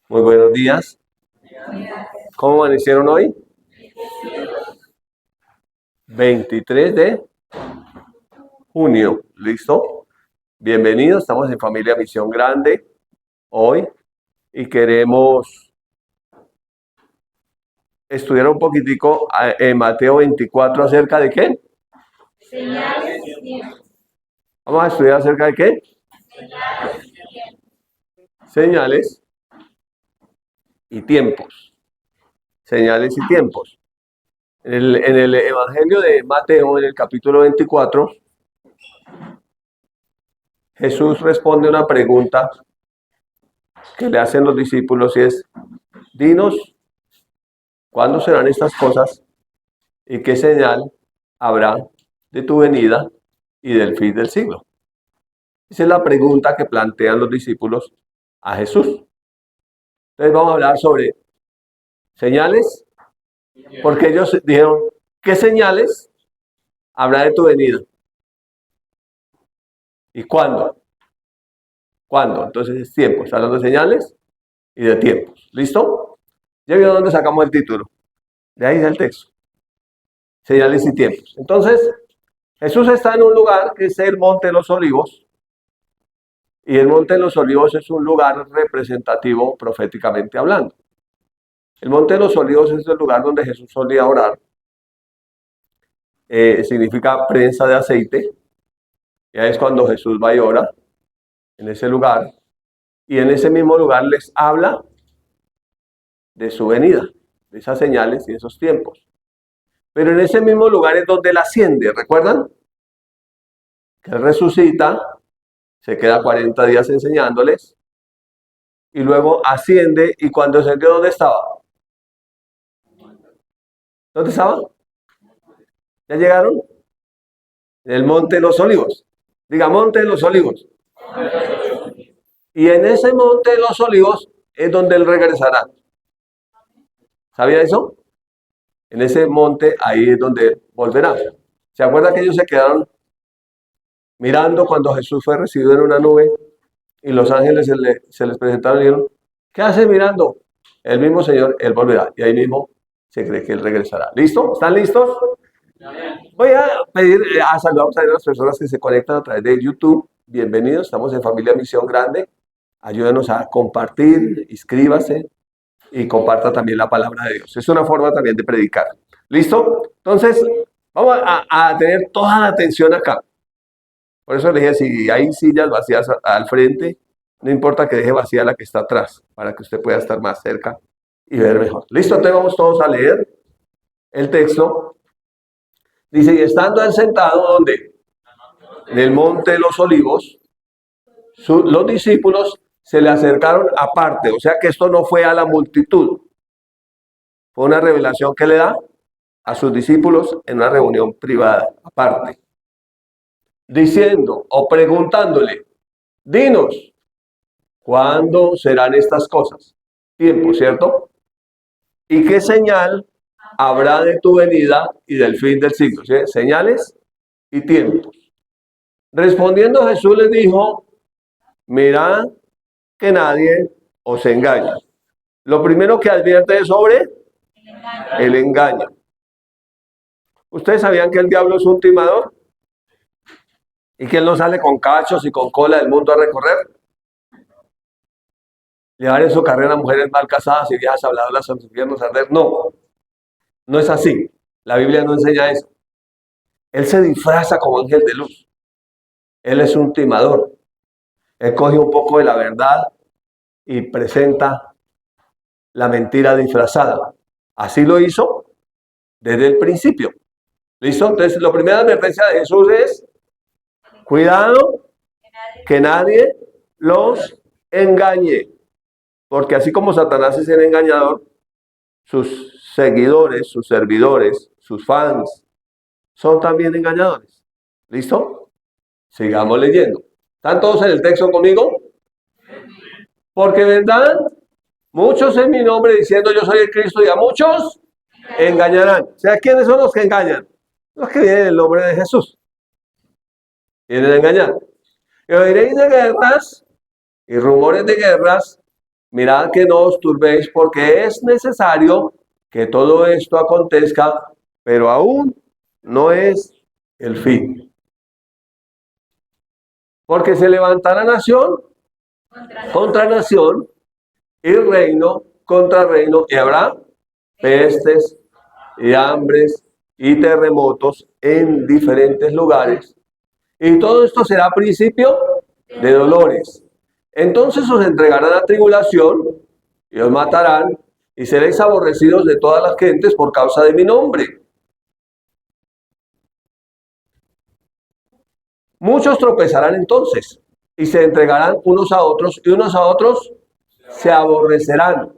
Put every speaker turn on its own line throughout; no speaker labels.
Muy buenos días. ¿Cómo amanecieron hoy? 23 de junio. ¿Listo? Bienvenidos. Estamos en Familia Misión Grande hoy y queremos estudiar un poquitico en Mateo 24 acerca de qué.
Señales.
Vamos a estudiar acerca de qué. Señales y tiempos. Señales y tiempos. En el Evangelio de Mateo, en el capítulo 24, Jesús responde una pregunta que le hacen los discípulos y es, dinos, ¿cuándo serán estas cosas y qué señal habrá de tu venida y del fin del siglo? Esa es la pregunta que plantean los discípulos a Jesús. Entonces vamos a hablar sobre señales, porque ellos dijeron, ¿qué señales habrá de tu venida? ¿Y cuándo? ¿Cuándo? Entonces es tiempo. Está hablando de señales y de tiempos. ¿Listo? ¿Ya vieron dónde sacamos el título? De ahí es el texto. Señales y tiempos. Entonces, Jesús está en un lugar que es el Monte de los Olivos, y el Monte de los Olivos es un lugar representativo proféticamente hablando. El Monte de los Olivos es el lugar donde Jesús solía orar. Significa prensa de aceite. Ya es cuando Jesús va y ora en ese lugar. Y en ese mismo lugar les habla de su venida, de esas señales y esos tiempos. Pero en ese mismo lugar es donde él asciende, ¿recuerdan? Que él resucita, se queda 40 días enseñándoles, y luego asciende, y cuando ascendió, ¿dónde estaba? ¿Dónde estaba? ¿Ya llegaron? En el Monte de los Olivos. Diga, Monte de los Olivos. Y en ese Monte de los Olivos es donde él regresará. ¿Sabía eso? En ese monte, ahí es donde él volverá. ¿Se acuerda que ellos se quedaron mirando cuando Jesús fue recibido en una nube y los ángeles se les presentaron y dijeron, ¿qué hace mirando? El mismo Señor, él volverá. Y ahí mismo se cree que él regresará. ¿Listo? ¿Están listos? Voy a pedir, saludamos a las personas que se conectan a través de YouTube. Bienvenidos, estamos en Familia Misión Grande. Ayúdenos a compartir, inscríbase y comparta también la palabra de Dios. Es una forma también de predicar. ¿Listo? Entonces, vamos a tener toda la atención acá. Por eso le dije, si hay sillas vacías al frente, no importa que deje vacía la que está atrás, para que usted pueda estar más cerca y ver mejor. ¿Listo? Entonces vamos todos a leer el texto. Dice, y estando él sentado, ¿dónde? En el Monte de los Olivos, los discípulos se le acercaron aparte, o sea que esto no fue a la multitud, fue una revelación que le da a sus discípulos en una reunión privada, aparte, diciendo o preguntándole, dinos, ¿cuándo serán estas cosas? Tiempo, ¿cierto? ¿Y qué señal habrá de tu venida y del fin del siglo? ¿Sí? Señales y tiempos. Respondiendo Jesús les dijo, mirad que nadie os engañe. Lo primero que advierte es sobre el engaño. ¿Ustedes sabían que el diablo es un timador? ¿Y que él no sale con cachos y con cola del mundo a recorrer? Llevar en su carrera a mujeres mal casadas y viejas habladoras a sus infiernos a arder. No, no es así. La Biblia no enseña eso. Él se disfraza como ángel de luz. Él es un timador. Él coge un poco de la verdad y presenta la mentira disfrazada. Así lo hizo desde el principio. ¿Listo? Entonces, la primera advertencia de Jesús es, cuidado que nadie los engañe. Porque así como Satanás es el engañador, sus seguidores, sus servidores, sus fans, son también engañadores. ¿Listo? Sigamos leyendo. ¿Están todos en el texto conmigo? Porque vendrán muchos en mi nombre diciendo yo soy el Cristo y a muchos engañarán. O sea, ¿quiénes son los que engañan? Los que vienen en el nombre de Jesús. Vienen a engañar. Y oiréis de guerras y rumores de guerras. mirad que no os turbéis, porque es necesario que todo esto acontezca, pero aún no es el fin. Porque se levantará nación contra nación y reino contra reino, y habrá pestes y hambres y terremotos en diferentes lugares. Y todo esto será principio de dolores. Entonces os entregarán a tribulación y os matarán y seréis aborrecidos de todas las gentes por causa de mi nombre. Muchos tropezarán entonces y se entregarán unos a otros y unos a otros se aborrecerán.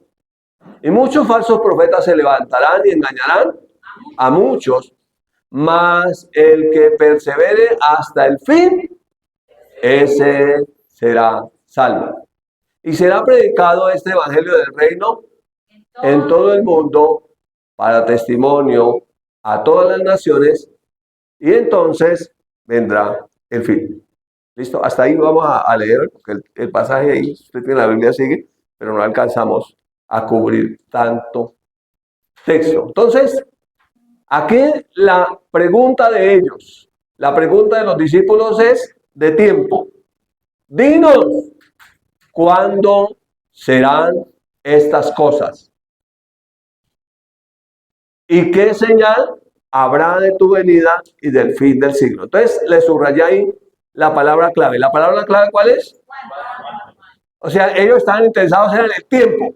Y muchos falsos profetas se levantarán y engañarán a muchos, mas el que persevere hasta el fin, ese será salvo. Y será predicado este evangelio del reino en todo el mundo para testimonio a todas las naciones, y entonces vendrá el fin. ¿Listo? Hasta ahí vamos a leer, porque el pasaje ahí, usted tiene la Biblia, sigue, pero no alcanzamos a cubrir tanto texto. Entonces, aquí la pregunta de ellos, la pregunta de los discípulos es de tiempo. Dinos, ¿cuándo serán estas cosas? ¿Y qué señal habrá de tu venida y del fin del siglo? Entonces, le subrayé ahí la palabra clave. ¿La palabra clave cuál es? O sea, ellos estaban interesados en el tiempo.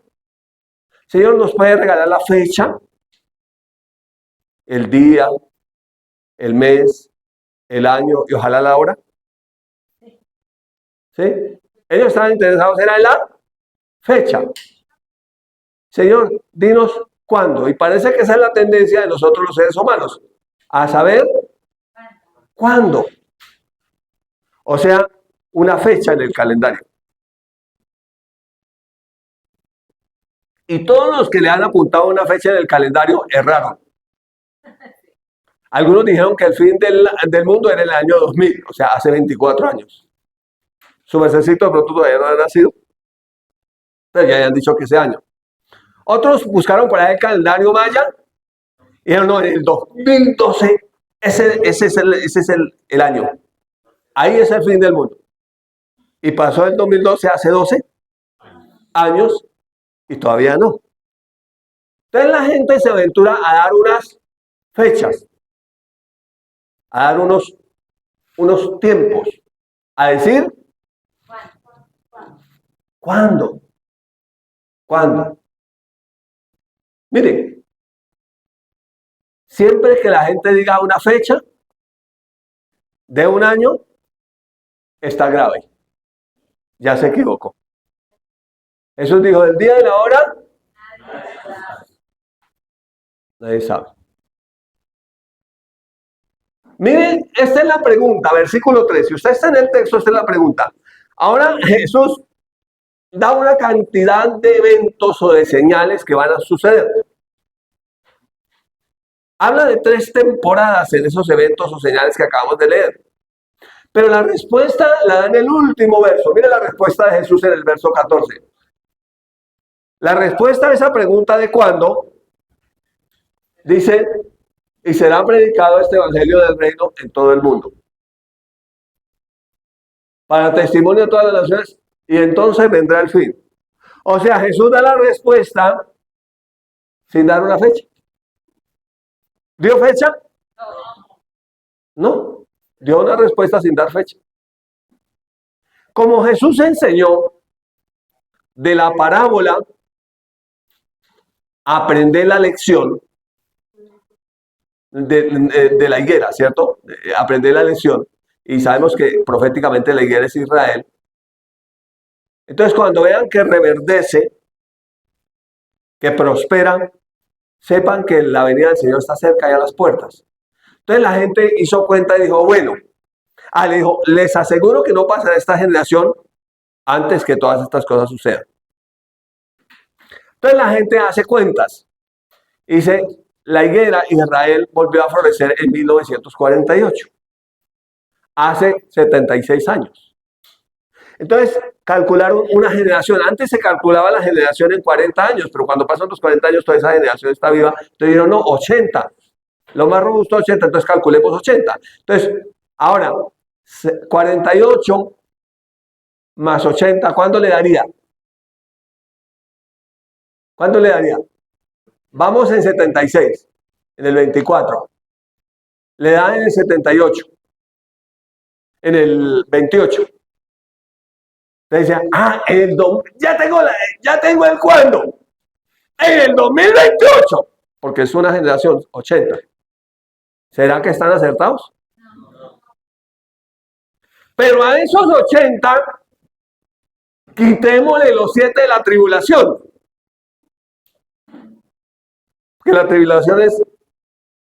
Señor, ¿nos puede regalar la fecha, el día, el mes, el año y ojalá la hora? ¿Sí? Ellos estaban interesados en la fecha. Señor, dinos cuándo. Y parece que esa es la tendencia de nosotros los seres humanos, a saber cuándo. O sea, una fecha en el calendario. Y todos los que le han apuntado una fecha en el calendario erraron. Algunos dijeron que el fin del mundo era el año 2000, o sea, hace 24 años. Su mercedcito de pronto todavía no ha nacido, pero ya hayan dicho que ese año. Otros buscaron por ahí el calendario maya y dijeron, no, en el 2012, ese es el año. Ahí es el fin del mundo. Y pasó el 2012 hace 12 años y todavía no. Entonces la gente se aventura a dar unas fechas, a dar unos tiempos, a decir, ¿cuándo? ¿Cuándo? Miren, siempre que la gente diga una fecha de un año, está grave. Ya se equivocó. Jesús dijo, del día y la hora, nadie sabe. Miren, esta es la pregunta, versículo 3. Si usted está en el texto, esta es la pregunta. Ahora Jesús da una cantidad de eventos o de señales que van a suceder. Habla de 3 temporadas en esos eventos o señales que acabamos de leer. Pero la respuesta la da en el último verso. Mire la respuesta de Jesús en el verso 14. La respuesta a esa pregunta de cuándo, dice, y será predicado este evangelio del reino en todo el mundo, para testimonio de todas las naciones, y entonces vendrá el fin. O sea, Jesús da la respuesta sin dar una fecha. ¿Dio fecha? No, dio una respuesta sin dar fecha. Como Jesús enseñó de la parábola, aprender la lección de la higuera, ¿cierto? Aprender la lección. Y sabemos que proféticamente la higuera es Israel. Entonces, cuando vean que reverdece, que prospera, sepan que la venida del Señor está cerca y a las puertas. Entonces la gente hizo cuenta y dijo, bueno, le dijo, les aseguro que no pasará esta generación antes que todas estas cosas sucedan. Entonces la gente hace cuentas. Dice, la higuera Israel volvió a florecer en 1948. Hace 76 años. Entonces, calcularon una generación. Antes se calculaba la generación en 40 años, pero cuando pasan los 40 años, toda esa generación está viva. Entonces dijeron, no, 80. Lo más robusto, 80. Entonces calculemos 80. Entonces, ahora, 48 más 80, ¿cuánto le daría? ¿Cuánto le daría? Vamos en 76, en el 24. Le da en el 78, en el 28. Entonces decía, ya tengo el cuándo. En el 2028, porque es una generación 80. ¿Será que están acertados? Pero a esos 80, quitémosle los 7 de la tribulación. Porque la tribulación es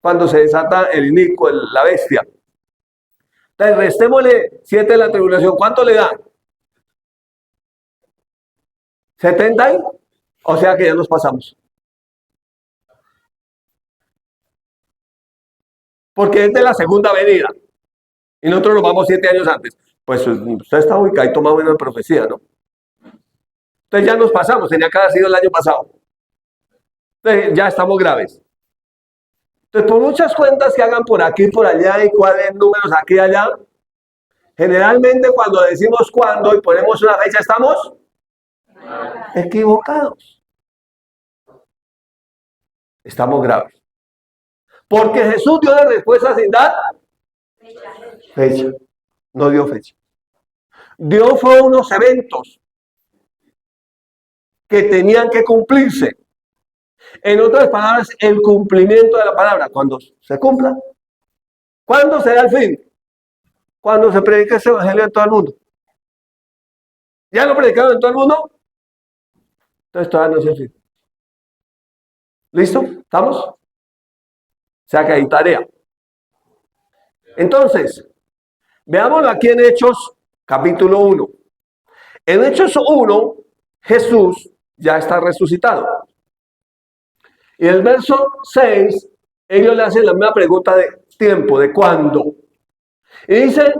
cuando se desata el inicuo, la bestia. Entonces, restémosle 7 de la tribulación. ¿Cuánto le da? 70. O sea que ya nos pasamos. Porque es de la segunda venida. Y nosotros nos vamos 7 años antes. Pues usted está ubicado y toma buena profecía, ¿no? Entonces ya nos pasamos, tenía que haber sido el año pasado. Entonces ya estamos graves. Entonces, por muchas cuentas que hagan por aquí, por allá y cuadren números aquí y allá, generalmente cuando decimos cuándo y ponemos una fecha, estamos equivocados. Estamos graves. Porque Jesús dio la respuesta sin dar fecha. No dio fecha. Dio fue unos eventos que tenían que cumplirse. En otras palabras, el cumplimiento de la palabra. Cuando se cumpla, ¿cuándo será el fin? Cuando se predique ese evangelio en todo el mundo. ¿Ya lo predicaron en todo el mundo? Entonces todavía no es el fin. ¿Listo? ¿Estamos? O sea que hay tarea. Entonces, veámoslo aquí en Hechos, capítulo 1. En Hechos 1, Jesús ya está resucitado. Y en el verso 6, ellos le hacen la misma pregunta de tiempo, de cuándo. Y dice,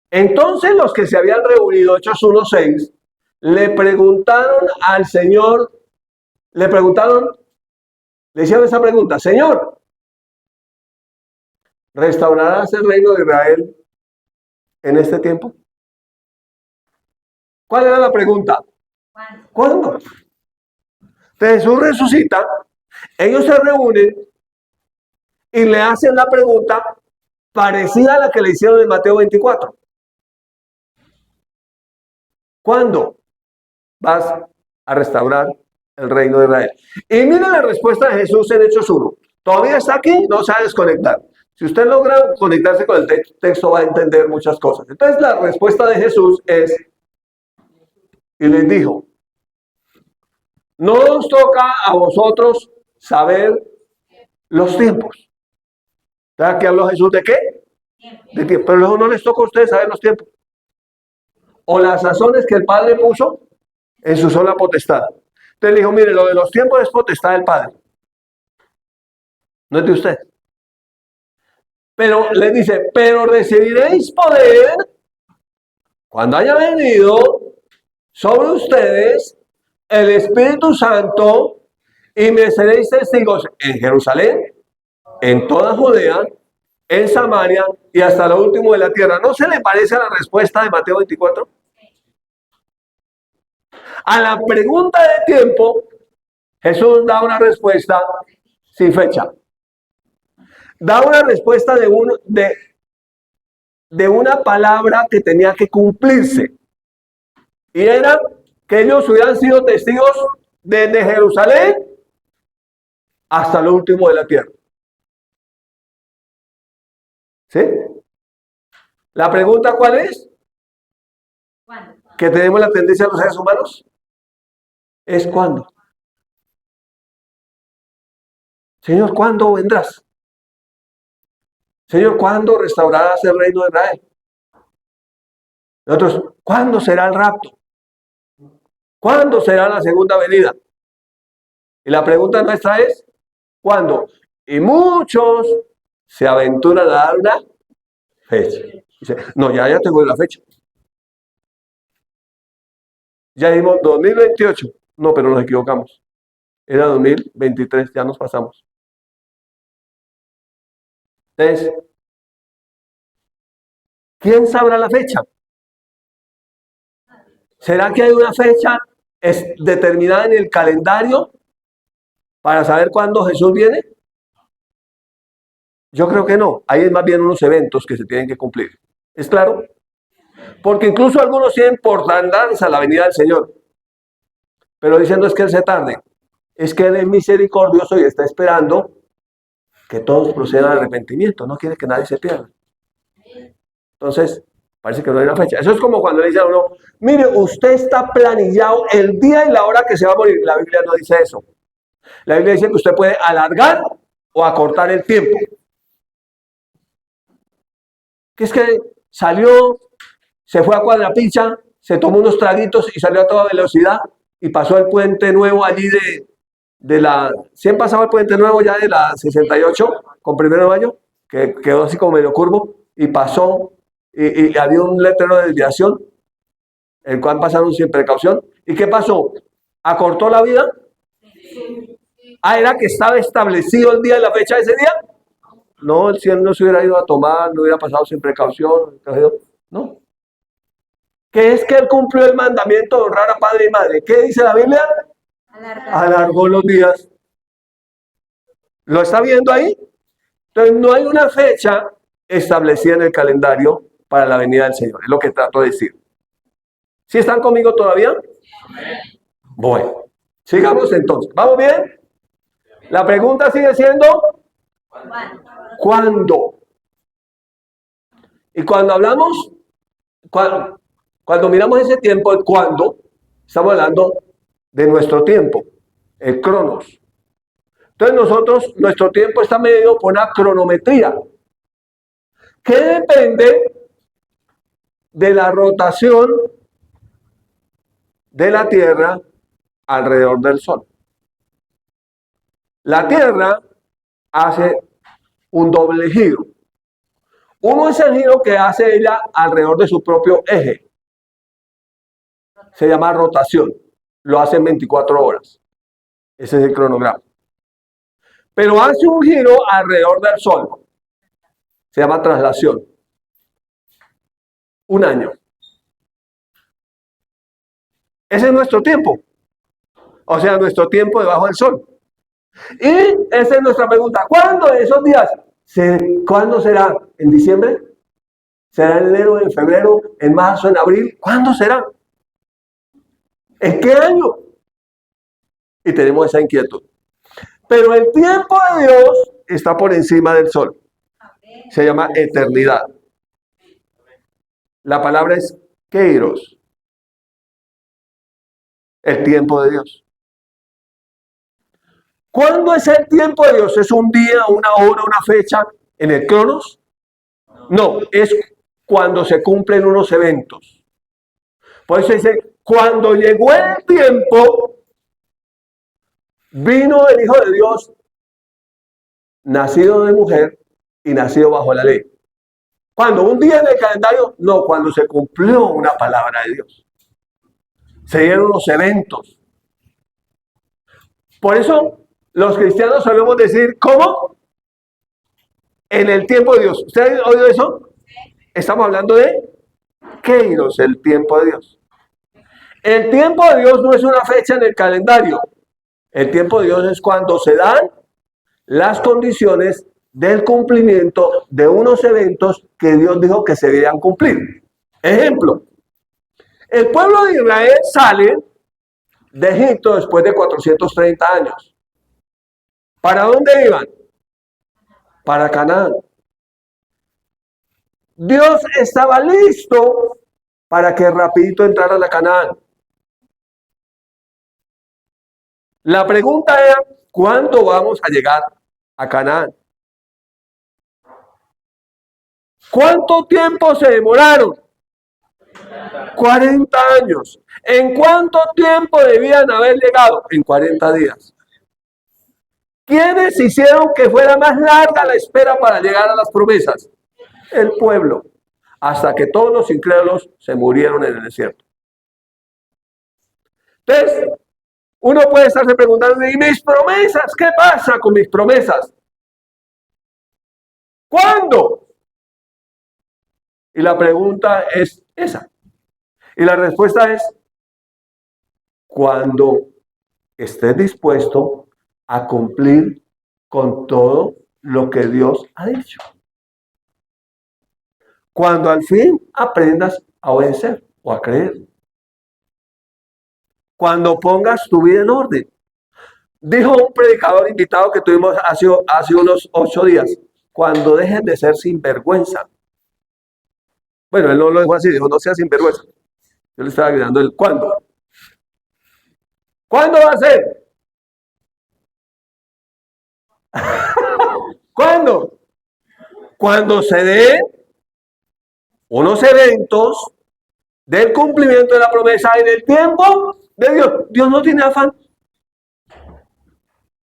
entonces los que se habían reunido, Hechos 1:6, le preguntaron al Señor, le hicieron esa pregunta, Señor, ¿restaurarás el reino de Israel en este tiempo? ¿Cuál era la pregunta? ¿Cuándo? Entonces Jesús resucita, ellos se reúnen y le hacen la pregunta parecida a la que le hicieron en Mateo 24. ¿Cuándo vas a restaurar el reino de Israel? Y miren la respuesta de Jesús en Hechos 1. Todavía está aquí, no se va a desconectar. Si usted logra conectarse con el texto, va a entender muchas cosas. Entonces la respuesta de Jesús es, y les dijo, no os toca a vosotros saber los tiempos. ¿Sabes qué habló Jesús de qué? De tiempo. Pero luego no les toca a ustedes saber los tiempos. O las sazones que el Padre puso en su sola potestad. Entonces le dijo, mire, lo de los tiempos es potestad del Padre. No es de usted. Pero les dice, pero recibiréis poder cuando haya venido sobre ustedes el Espíritu Santo y me seréis testigos en Jerusalén, en toda Judea, en Samaria y hasta lo último de la tierra. ¿No se le parece a la respuesta de Mateo 24? A la pregunta de tiempo, Jesús da una respuesta sin fecha. Da una respuesta de una palabra que tenía que cumplirse. Y era que ellos hubieran sido testigos desde Jerusalén hasta lo último de la tierra. ¿Sí? La pregunta, ¿cuál es? ¿Cuándo? Que tenemos la tendencia a los seres humanos. Es ¿cuándo? Señor, ¿cuándo vendrás? Señor, ¿cuándo restaurarás el reino de Israel? Nosotros, ¿cuándo será el rapto? ¿Cuándo será la segunda venida? Y la pregunta nuestra es, ¿cuándo? Y muchos se aventuran a dar una fecha. Dice, no, ya tengo la fecha. Ya dijimos 2028. No, pero nos equivocamos. Era 2023, ya nos pasamos. Entonces, ¿quién sabrá la fecha? ¿Será que hay una fecha determinada en el calendario para saber cuándo Jesús viene? Yo creo que no. Hay más bien unos eventos que se tienen que cumplir. ¿Es claro? Porque incluso algunos tienen por tardanza la venida del Señor. Pero dicen no es que Él se tarde. Es que Él es misericordioso y está esperando que todos procedan al arrepentimiento. No quiere que nadie se pierda. Entonces, parece que no hay una fecha. Eso es como cuando le dicen a uno, mire, usted está planillado el día y la hora que se va a morir. La Biblia no dice eso. La Biblia dice que usted puede alargar o acortar el tiempo. Que es que salió, se fue a Cuadrapicha, se tomó unos traguitos y salió a toda velocidad y pasó el puente nuevo allí de la... ¿Sí han pasado el puente nuevo ya de la 68 con 1 de mayo? Que quedó así como medio curvo y pasó y había un letrero de desviación, el cual pasaron sin precaución. ¿Y qué pasó? ¿Acortó la vida? Ah, ¿era que estaba establecido el día y la fecha de ese día? No, el cielo no se hubiera ido a tomar, no hubiera pasado sin precaución, no. ¿Qué es que él cumplió el mandamiento de honrar a padre y madre? ¿Qué dice la Biblia? Alargó los días. ¿Lo está viendo ahí? Entonces no hay una fecha establecida en el calendario para la venida del Señor, es lo que trato de decir. ¿Sí están conmigo todavía? Bueno, sigamos entonces. ¿Vamos bien? La pregunta sigue siendo ¿cuándo? Y cuando hablamos, cuando miramos ese tiempo, el cuándo, estamos hablando de nuestro tiempo, el cronos. Entonces nuestro tiempo está medido por una cronometría que depende de la rotación de la Tierra alrededor del Sol. La Tierra hace un doble giro. Uno es el giro que hace ella alrededor de su propio eje. Se llama rotación. Lo hace en 24 horas. Ese es el cronograma. Pero hace un giro alrededor del Sol. Se llama traslación. 1 año. Ese es nuestro tiempo. O sea, nuestro tiempo debajo del Sol. Y esa es nuestra pregunta. ¿Cuándo de esos días? ¿Cuándo será? ¿En diciembre? ¿Será en enero, en febrero, en marzo, en abril? ¿Cuándo será? ¿En qué año? Y tenemos esa inquietud. Pero el tiempo de Dios está por encima del Sol. Se llama eternidad. La palabra es kairos. El tiempo de Dios. ¿Cuándo es el tiempo de Dios? ¿Es un día, una hora, una fecha en el cronos? No, es cuando se cumplen unos eventos. Por eso dice, cuando llegó el tiempo, vino el Hijo de Dios, nacido de mujer y nacido bajo la ley. ¿Cuándo? ¿Un día en el calendario? No, cuando se cumplió una palabra de Dios. Se dieron los eventos. Por eso los cristianos solemos decir, ¿cómo? En el tiempo de Dios. ¿Usted ha oído eso? Estamos hablando de kairos, el tiempo de Dios. El tiempo de Dios no es una fecha en el calendario. El tiempo de Dios es cuando se dan las condiciones del cumplimiento de unos eventos que Dios dijo que se debían cumplir. Ejemplo, el pueblo de Israel sale de Egipto después de 430 años. ¿Para dónde iban? Para Canaán. Dios estaba listo para que rapidito entraran a Canaán. La pregunta era, ¿cuándo vamos a llegar a Canaán? ¿Cuánto tiempo se demoraron? 40 años. ¿En cuánto tiempo debían haber llegado? En 40 días. ¿Quiénes hicieron que fuera más larga la espera para llegar a las promesas? El pueblo. Hasta que todos los incrédulos se murieron en el desierto. Entonces, uno puede estarse preguntando, ¿y mis promesas? ¿Qué pasa con mis promesas? ¿Cuándo? Y la pregunta es esa. Y la respuesta es, cuando estés dispuesto a cumplir con todo lo que Dios ha dicho. Cuando al fin aprendas a obedecer o a creer. Cuando pongas tu vida en orden. Dijo un predicador invitado que tuvimos hace unos 8 días, cuando dejes de ser sinvergüenza. Bueno, él no lo dijo así, dijo no seas sinvergüenza. Yo le estaba gritando el ¿cuándo? ¿Cuándo va a ser? ¿Cuándo? Cuando se den unos eventos del cumplimiento de la promesa en el tiempo de Dios. Dios no tiene afán.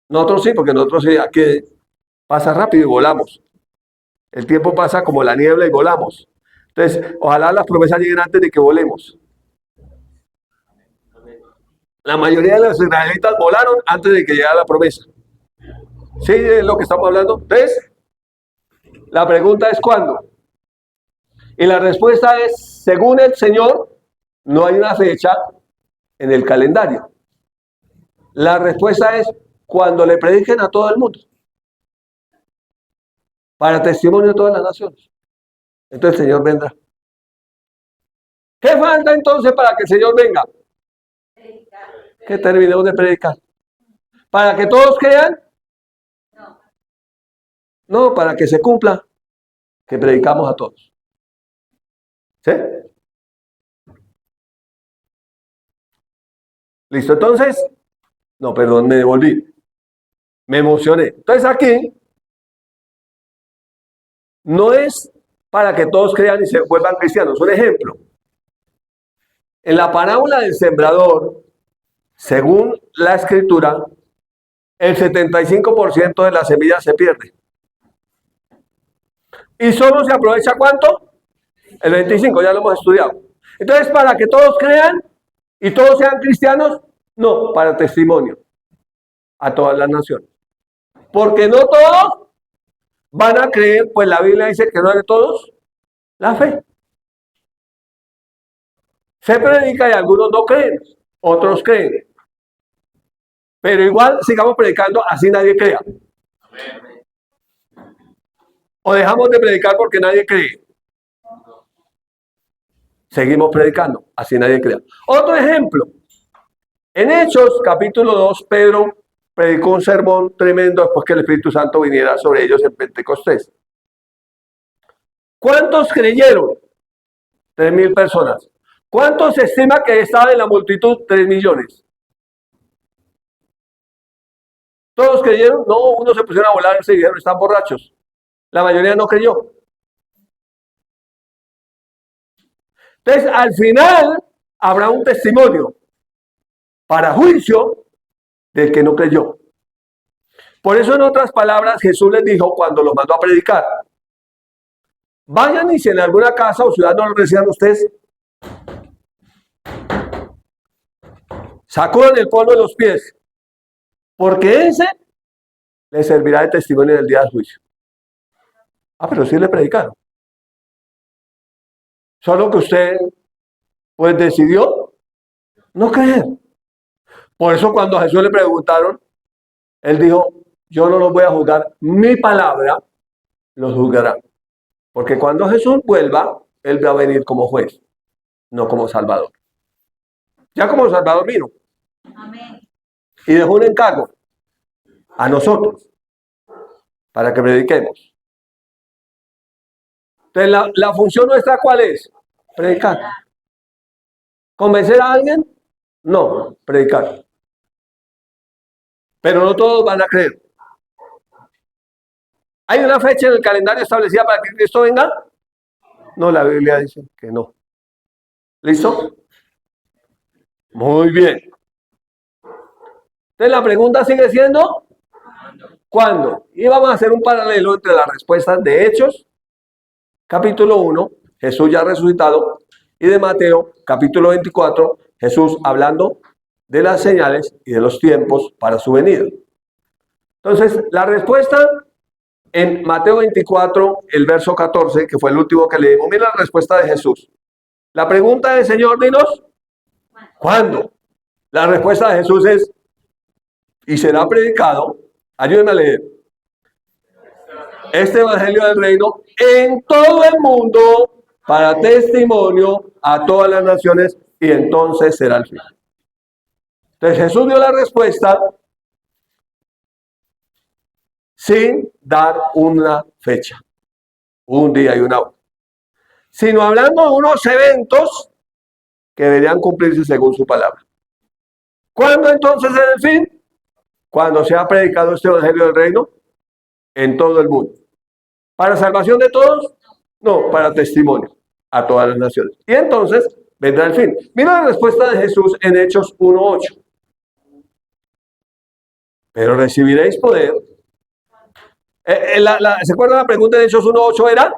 Nosotros sí, porque nosotros sí, aquí pasa rápido y volamos. El tiempo pasa como la niebla y volamos. Entonces, ojalá las promesas lleguen antes de que volemos. La mayoría de los israelitas volaron antes de que llegara la promesa. ¿Sí es lo que estamos hablando? Entonces, la pregunta es ¿cuándo? Y la respuesta es, según el Señor, no hay una fecha en el calendario. La respuesta es cuando le prediquen a todo el mundo. Para testimonio de todas las naciones. Entonces el Señor vendrá. ¿Qué falta entonces para que el Señor venga? Que terminemos de predicar. ¿Para que todos crean? No, para que se cumpla. Que predicamos a todos. ¿Sí? ¿Listo? Entonces, no, perdón, me devolví. Me emocioné. Entonces aquí, no es para que todos crean y se vuelvan cristianos. Un ejemplo. En la parábola del sembrador, según la escritura, el 75% de la semilla se pierde. ¿Y solo se aprovecha cuánto? El 25%, ya lo hemos estudiado. Entonces, para que todos crean y todos sean cristianos, no, para testimonio a todas las naciones. Porque no todos van a creer, pues la Biblia dice que no es de todos la fe. Se predica y algunos no creen, otros creen. Pero igual sigamos predicando, así nadie crea. O dejamos de predicar porque nadie cree. Seguimos predicando, así nadie crea. Otro ejemplo. En Hechos, capítulo 2, Pedro predicó un sermón tremendo después que el Espíritu Santo viniera sobre ellos en Pentecostés. ¿Cuántos creyeron? 3.000 personas. ¿Cuántos se estima que estaban en la multitud? 3 millones. ¿Todos creyeron? No, unos se pusieron a volar y se dijeron, están borrachos. La mayoría no creyó. Entonces, al final, habrá un testimonio para juicio del que no creyó. Por eso, en otras palabras, Jesús les dijo cuando los mandó a predicar, vayan y si en alguna casa o ciudad no lo reciban ustedes, sacudan el polvo de los pies, porque ese les servirá de testimonio del día del juicio. Ah, pero sí le predicaron. Solo que usted, pues, decidió no creer. Por eso cuando a Jesús le preguntaron, él dijo, yo no los voy a juzgar, mi palabra los juzgará. Porque cuando Jesús vuelva, él va a venir como juez, no como salvador. Ya como salvador vino.
Amén.
Y dejó un encargo a nosotros para que prediquemos. Entonces, la función nuestra, ¿cuál es? Predicar. ¿Convencer a alguien? No, predicar. Pero no todos van a creer. ¿Hay una fecha en el calendario establecida para que Cristo venga? No, la Biblia dice que no. ¿Listo? Muy bien. Entonces la pregunta sigue siendo, ¿cuándo? Y vamos a hacer un paralelo entre las respuestas de Hechos, capítulo 1, Jesús ya resucitado, y de Mateo, capítulo 24, Jesús hablando de las señales y de los tiempos para su venida. Entonces, la respuesta en Mateo 24, el verso 14, que fue el último que leímos, mira la respuesta de Jesús. La pregunta del Señor, dinos, ¿cuándo? La respuesta de Jesús es, y será predicado, ayúdenme a leer, este evangelio del reino en todo el mundo para testimonio a todas las naciones y entonces será el fin. Entonces Jesús dio la respuesta sin dar una fecha, un día y una hora, sino hablando de unos eventos que deberían cumplirse según su palabra. ¿Cuándo entonces es el fin? Cuando se ha predicado este evangelio del reino en todo el mundo. ¿Para salvación de todos? No, para testimonio a todas las naciones. Y entonces vendrá el fin. Mira la respuesta de Jesús en Hechos 1:8. Pero recibiréis poder. ¿Se acuerdan la pregunta de Hechos 1:8 era?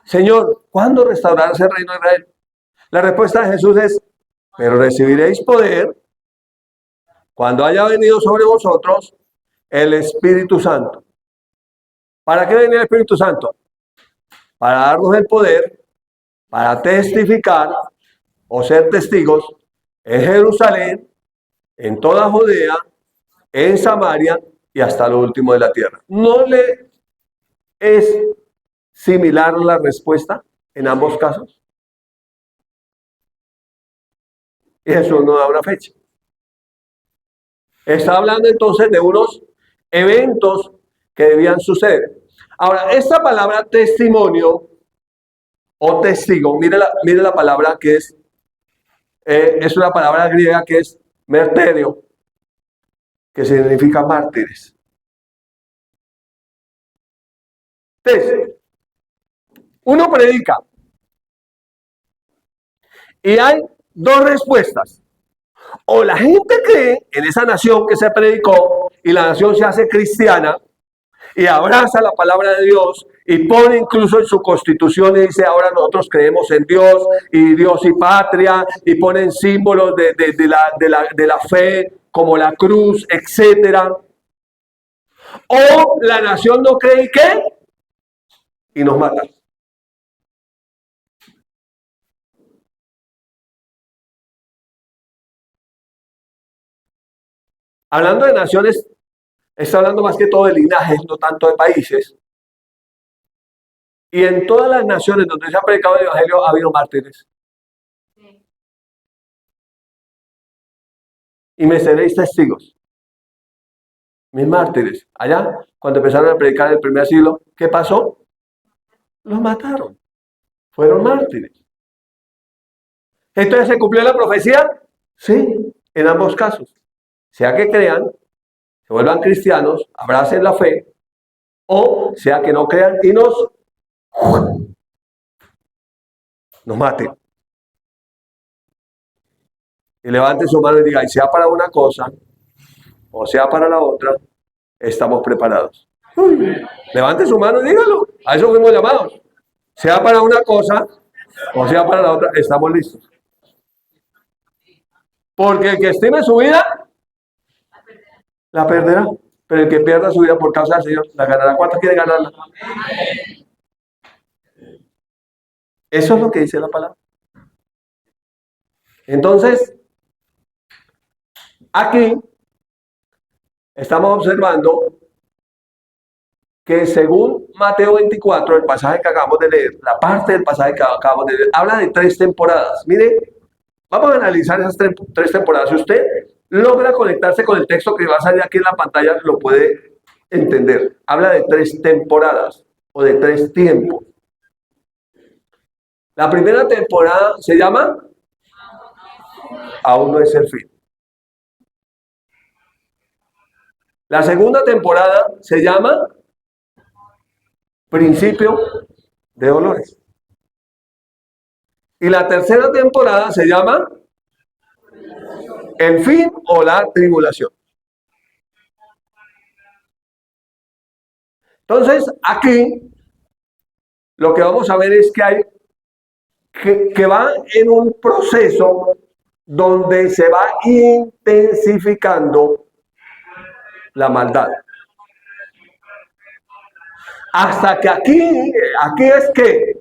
Señor, ¿cuándo restaurarás el reino de Israel? La respuesta de Jesús es, pero recibiréis poder cuando haya venido sobre vosotros el Espíritu Santo. ¿Para qué viene el Espíritu Santo? Para darnos el poder, para testificar o ser testigos en Jerusalén, en toda Judea, en Samaria y hasta lo último de la tierra. ¿No le es similar la respuesta en ambos casos? Y Jesús no da una fecha. Está hablando entonces de unos eventos que debían suceder. Ahora, esta palabra testimonio o testigo, mire la palabra que es una palabra griega que es martirio, que significa mártires. Entonces, uno predica y hay dos respuestas. O la gente cree en esa nación que se predicó y la nación se hace cristiana y abraza la palabra de Dios y pone incluso en su constitución y dice ahora nosotros creemos en Dios y patria y ponen símbolos de la fe como la cruz, etcétera. O la nación no cree y ¿qué? Y nos matan. Hablando de naciones, está hablando más que todo de linajes, no tanto de países. Y en todas las naciones donde se ha predicado el evangelio ha habido mártires. Y me seréis testigos. Mis mártires. Allá, cuando empezaron a predicar en el primer siglo, ¿qué pasó? Los mataron. Fueron mártires. Entonces, ¿se cumplió la profecía? Sí, en ambos casos. Sea que crean, se vuelvan cristianos, abracen la fe, o sea que no crean y nos maten. Y levante su mano y diga, y sea para una cosa, o sea para la otra, estamos preparados. Levante su mano y dígalo. A eso fuimos llamados. Sea para una cosa, o sea para la otra, estamos listos. Porque el que estime su vida, la perderá. Pero el que pierda su vida por causa del Señor, la ganará. ¿Cuántos quieren ganarla? Eso es lo que dice la palabra. Entonces, aquí estamos observando que según Mateo 24, el pasaje que acabamos de leer, la parte del pasaje que acabamos de leer, habla de 3 temporadas. Mire, vamos a analizar esas 3 temporadas. Si usted logra conectarse con el texto que va a salir aquí en la pantalla, lo puede entender. Habla de 3 temporadas o de 3 tiempos. La primera temporada se llama Aún no es el fin. La segunda temporada se llama Principio de dolores. Y la tercera temporada se llama El fin o la tribulación. Entonces, aquí lo que vamos a ver es que hay que va en un proceso donde se va intensificando la maldad. Hasta que aquí es que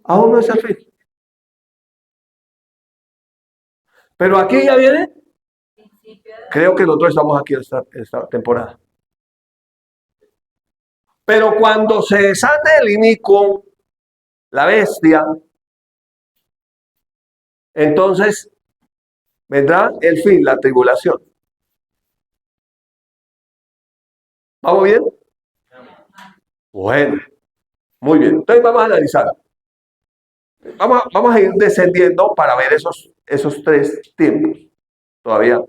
aún no es el fin. Pero aquí ya viene. Creo que nosotros estamos aquí en esta temporada. Pero cuando se desate el inicuo, la bestia, entonces vendrá el fin, la tribulación. ¿Vamos bien? Bueno, muy bien. Entonces vamos a analizar. Vamos a ir descendiendo para ver esos tres tiempos. Todavía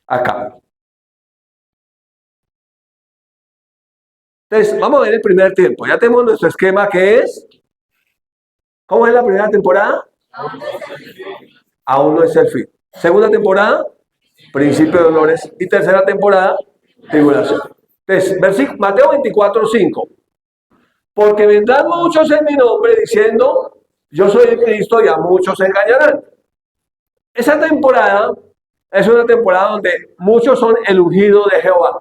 acá. Entonces, vamos a ver el primer tiempo. Ya tenemos nuestro esquema que es. ¿Cómo es la primera temporada? Aún no es el fin. Segunda temporada, principio de dolores. Y tercera temporada, tribulación. Entonces, Mateo 24:5. Porque vendrán muchos en mi nombre diciendo, yo soy el Cristo, y a muchos se engañarán. Esa temporada es una temporada donde muchos son el ungido de Jehová.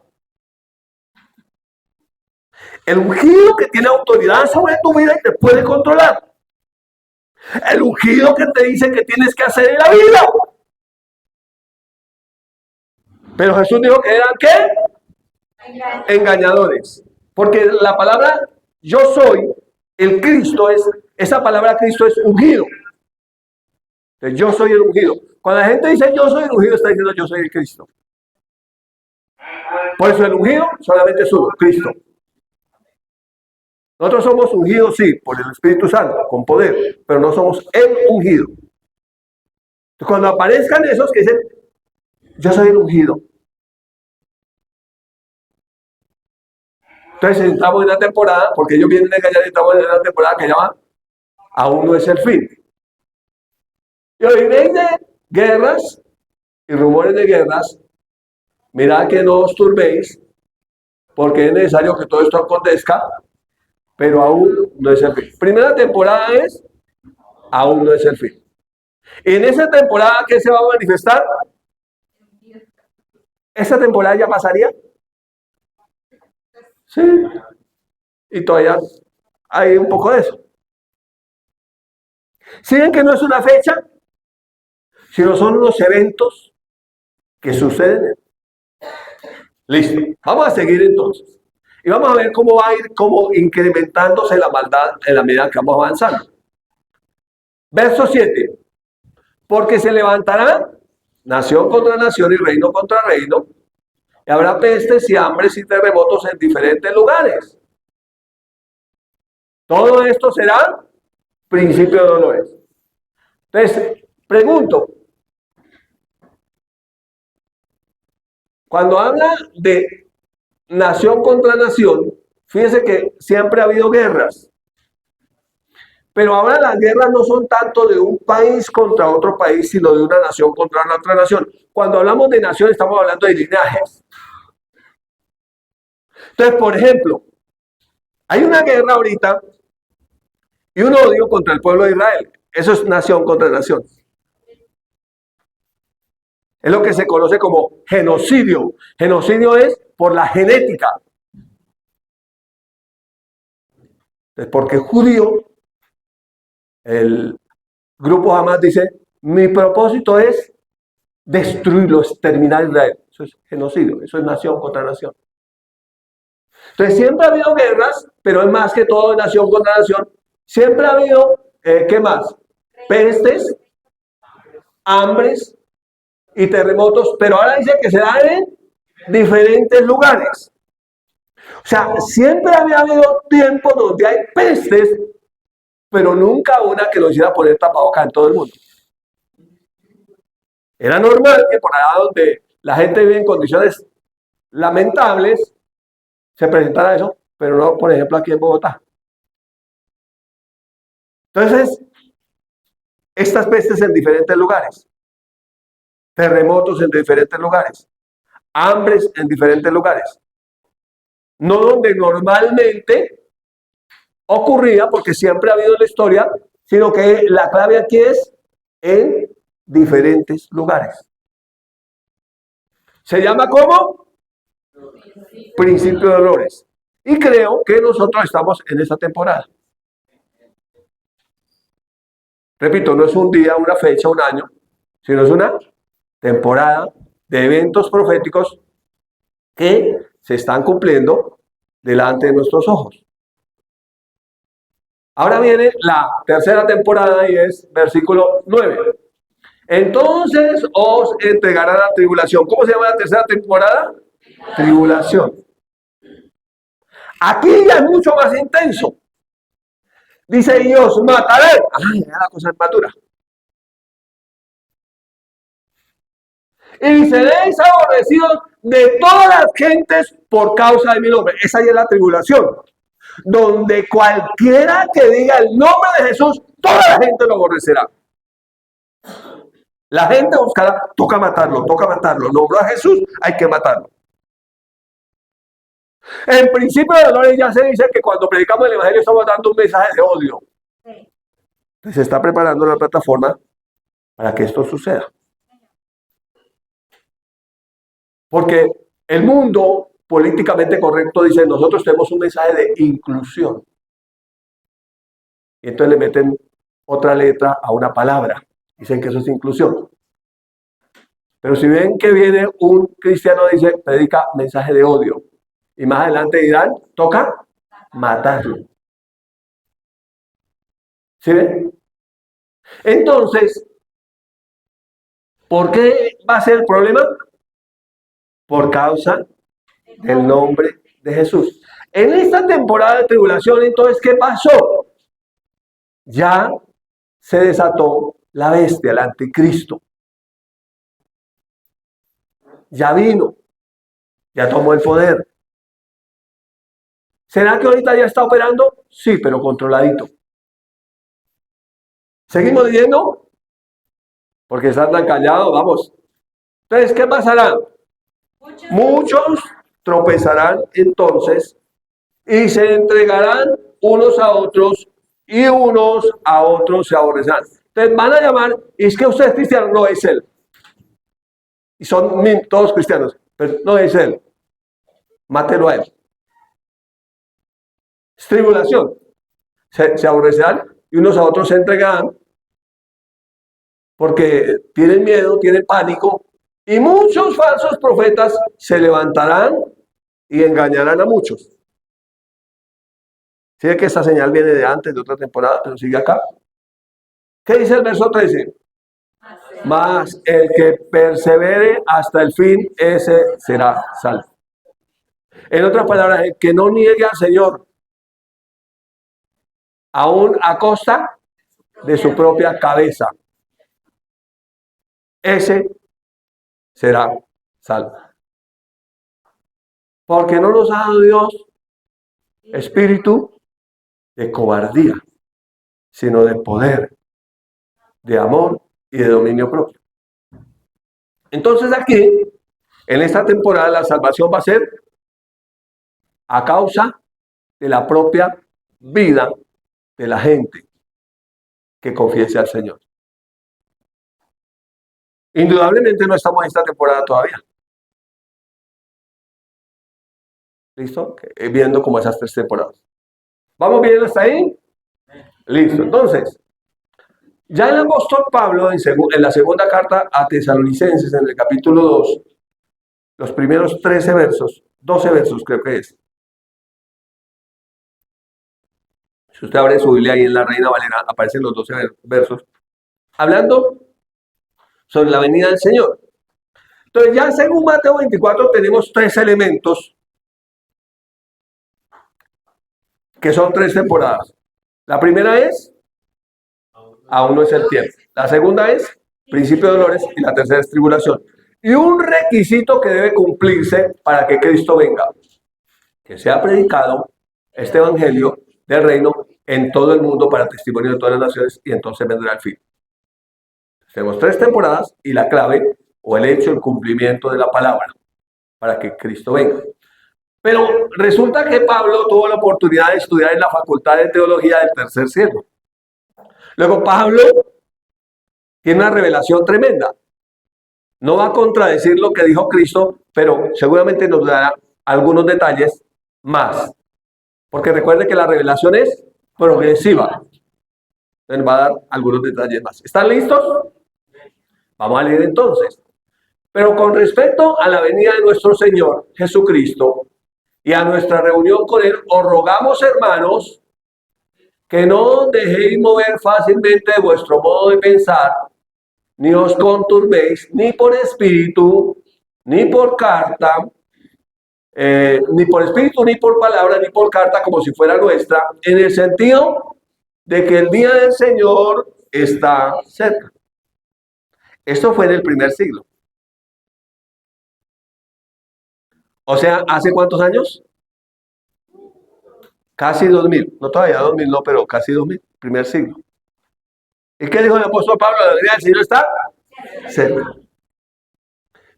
El ungido que tiene autoridad sobre tu vida y te puede controlar. El ungido que te dice que tienes que hacer en la vida. Pero Jesús dijo que eran ¿qué? Engañadores. Porque la palabra yo soy, el Cristo esa palabra Cristo es ungido. Entonces, yo soy el ungido. Cuando la gente dice yo soy el ungido, está diciendo yo soy el Cristo. Por eso el ungido solamente es uno, Cristo. Nosotros somos ungidos, sí, por el Espíritu Santo, con poder, pero no somos el ungido. Entonces, cuando aparezcan esos que dicen, yo soy el ungido. Entonces estamos en una temporada, porque ellos vienen a engañar, estamos en una temporada que llama, aún no es el fin. Y oiréis de guerras y rumores de guerras, mirad que no os turbéis, porque es necesario que todo esto acontezca, pero aún no es el fin. Primera temporada es, aún no es el fin. En esa temporada, ¿qué se va a manifestar? ¿Esa temporada ya pasaría? Sí. Y todavía hay un poco de eso. ¿Sí ven que no es una fecha? Sino son unos eventos que suceden. Listo. Vamos a seguir entonces. Y vamos a ver cómo va a ir como incrementándose la maldad en la medida que vamos avanzando. Verso 7. Porque se levantará nación contra nación y reino contra reino. Y habrá pestes y hambres y terremotos en diferentes lugares. Todo esto será principio de dolores. Entonces, pregunto. Cuando habla de nación contra nación, fíjense que siempre ha habido guerras. Pero ahora las guerras no son tanto de un país contra otro país, sino de una nación contra la otra nación. Cuando hablamos de nación, estamos hablando de linajes. Entonces, por ejemplo, hay una guerra ahorita y un odio contra el pueblo de Israel. Eso es nación contra nación. Es lo que se conoce como genocidio. Genocidio es por la genética. Entonces, porque judío, el grupo Hamas dice, mi propósito es destruirlo, exterminar a Israel. Eso es genocidio, eso es nación contra nación. Entonces siempre ha habido guerras, pero es más que todo nación contra nación. Siempre ha habido, ¿qué más? Pestes, hambres y terremotos, pero ahora dice que se dan en diferentes lugares. O sea, siempre había habido tiempos donde hay pestes, pero nunca una que lo hiciera poner tapabocas en todo el mundo. Era normal que por allá donde la gente vive en condiciones lamentables, se presentara eso, pero no, por ejemplo, aquí en Bogotá. Entonces, estas pestes en diferentes lugares, terremotos en diferentes lugares, hambres en diferentes lugares, no donde normalmente ocurría, porque siempre ha habido en la historia, sino que la clave aquí es en diferentes lugares. ¿Se llama cómo? Principio de dolores. Y creo que nosotros estamos en esta temporada. Repito, no es un día, una fecha, un año, sino es una temporada de eventos proféticos que se están cumpliendo delante de nuestros ojos. Ahora viene la tercera temporada y es versículo 9. Entonces os entregarán a tribulación. ¿Cómo se llama la tercera temporada? Tribulación. Aquí ya es mucho más intenso. Dice, y os mataré. Ay, ya la cosa es madura. Y seréis aborrecidos de todas las gentes por causa de mi nombre. Esa ya es la tribulación. Donde cualquiera que diga el nombre de Jesús, toda la gente lo aborrecerá. La gente buscará, toca matarlo, nombró a Jesús, hay que matarlo. En principio de dolores ya se dice que cuando predicamos el evangelio estamos dando un mensaje de odio. Entonces se está preparando la plataforma para que esto suceda. Porque el mundo políticamente correcto dice, nosotros tenemos un mensaje de inclusión. Y entonces le meten otra letra a una palabra. Dicen que eso es inclusión. Pero si ven que viene un cristiano, dice, predica mensaje de odio. Y más adelante dirán, toca matarlo. ¿Sí ven? Entonces, ¿por qué va a ser el problema? Por causa del nombre de Jesús. En esta temporada de tribulación, entonces, ¿qué pasó? Ya se desató la bestia, el anticristo. Ya vino, ya tomó el poder. ¿Será que ahorita ya está operando? Sí, pero controladito. ¿Seguimos leyendo? Porque están tan callados, vamos. Entonces, ¿qué pasará? Muchos tropezarán entonces y se entregarán unos a otros y unos a otros se aborrecerán. Entonces van a llamar, y es que usted es cristiano, no es él. Y son todos cristianos, pero no es él. Mátelo a él. Es tribulación. Se aborrecerán y unos a otros se entregarán porque tienen miedo, tienen pánico, y muchos falsos profetas se levantarán y engañarán a muchos. Sigue que esta señal viene de antes, de otra temporada, pero sigue acá. ¿Qué dice el verso 13? Mas el que persevere hasta el fin, ese será salvo. En otras palabras, el que no niegue al Señor, aún a costa de su propia cabeza, ese será salvo. Porque no nos ha dado Dios espíritu de cobardía, sino de poder, de amor y de dominio propio. Entonces aquí, en esta temporada, la salvación va a ser a causa de la propia vida de la gente que confiese al Señor. Indudablemente no estamos en esta temporada todavía. ¿Listo? Viendo como esas 3 temporadas. ¿Vamos bien hasta ahí? Listo. Entonces, ya el apóstol Pablo en la segunda carta a Tesalonicenses, en el capítulo 2, los primeros 13 versos, 12 versos creo que es. Si usted abre su Biblia ahí en la Reina Valera, aparecen los 12 versos, hablando sobre la venida del Señor. Entonces ya según Mateo 24 tenemos 3 elementos que son 3 temporadas. La primera es, aún no es el tiempo. La segunda es, principio de dolores, y la tercera es tribulación. Y un requisito que debe cumplirse para que Cristo venga, que sea predicado este evangelio del reino en todo el mundo para testimonio de todas las naciones, y entonces vendrá el fin. Tenemos 3 temporadas y la clave o el hecho, el cumplimiento de la palabra para que Cristo venga. Pero resulta que Pablo tuvo la oportunidad de estudiar en la Facultad de Teología del Tercer Cielo. Luego Pablo tiene una revelación tremenda. No va a contradecir lo que dijo Cristo, pero seguramente nos dará algunos detalles más. Porque recuerde que la revelación es progresiva. Entonces va a dar algunos detalles más. ¿Están listos? Vamos a leer entonces. Pero con respecto a la venida de nuestro Señor Jesucristo y a nuestra reunión con Él, os rogamos, hermanos, que no os dejéis mover fácilmente de vuestro modo de pensar, ni os conturbéis, ni por espíritu, ni por carta, ni por espíritu, ni por palabra, ni por carta, como si fuera nuestra, en el sentido de que el día del Señor está cerca. Esto fue en el primer siglo. O sea, ¿hace cuántos años? Casi 2000. No todavía 2000, no, pero casi 2000. Primer siglo. ¿Y qué dijo el apóstol Pablo? La venida del Señor está cerca.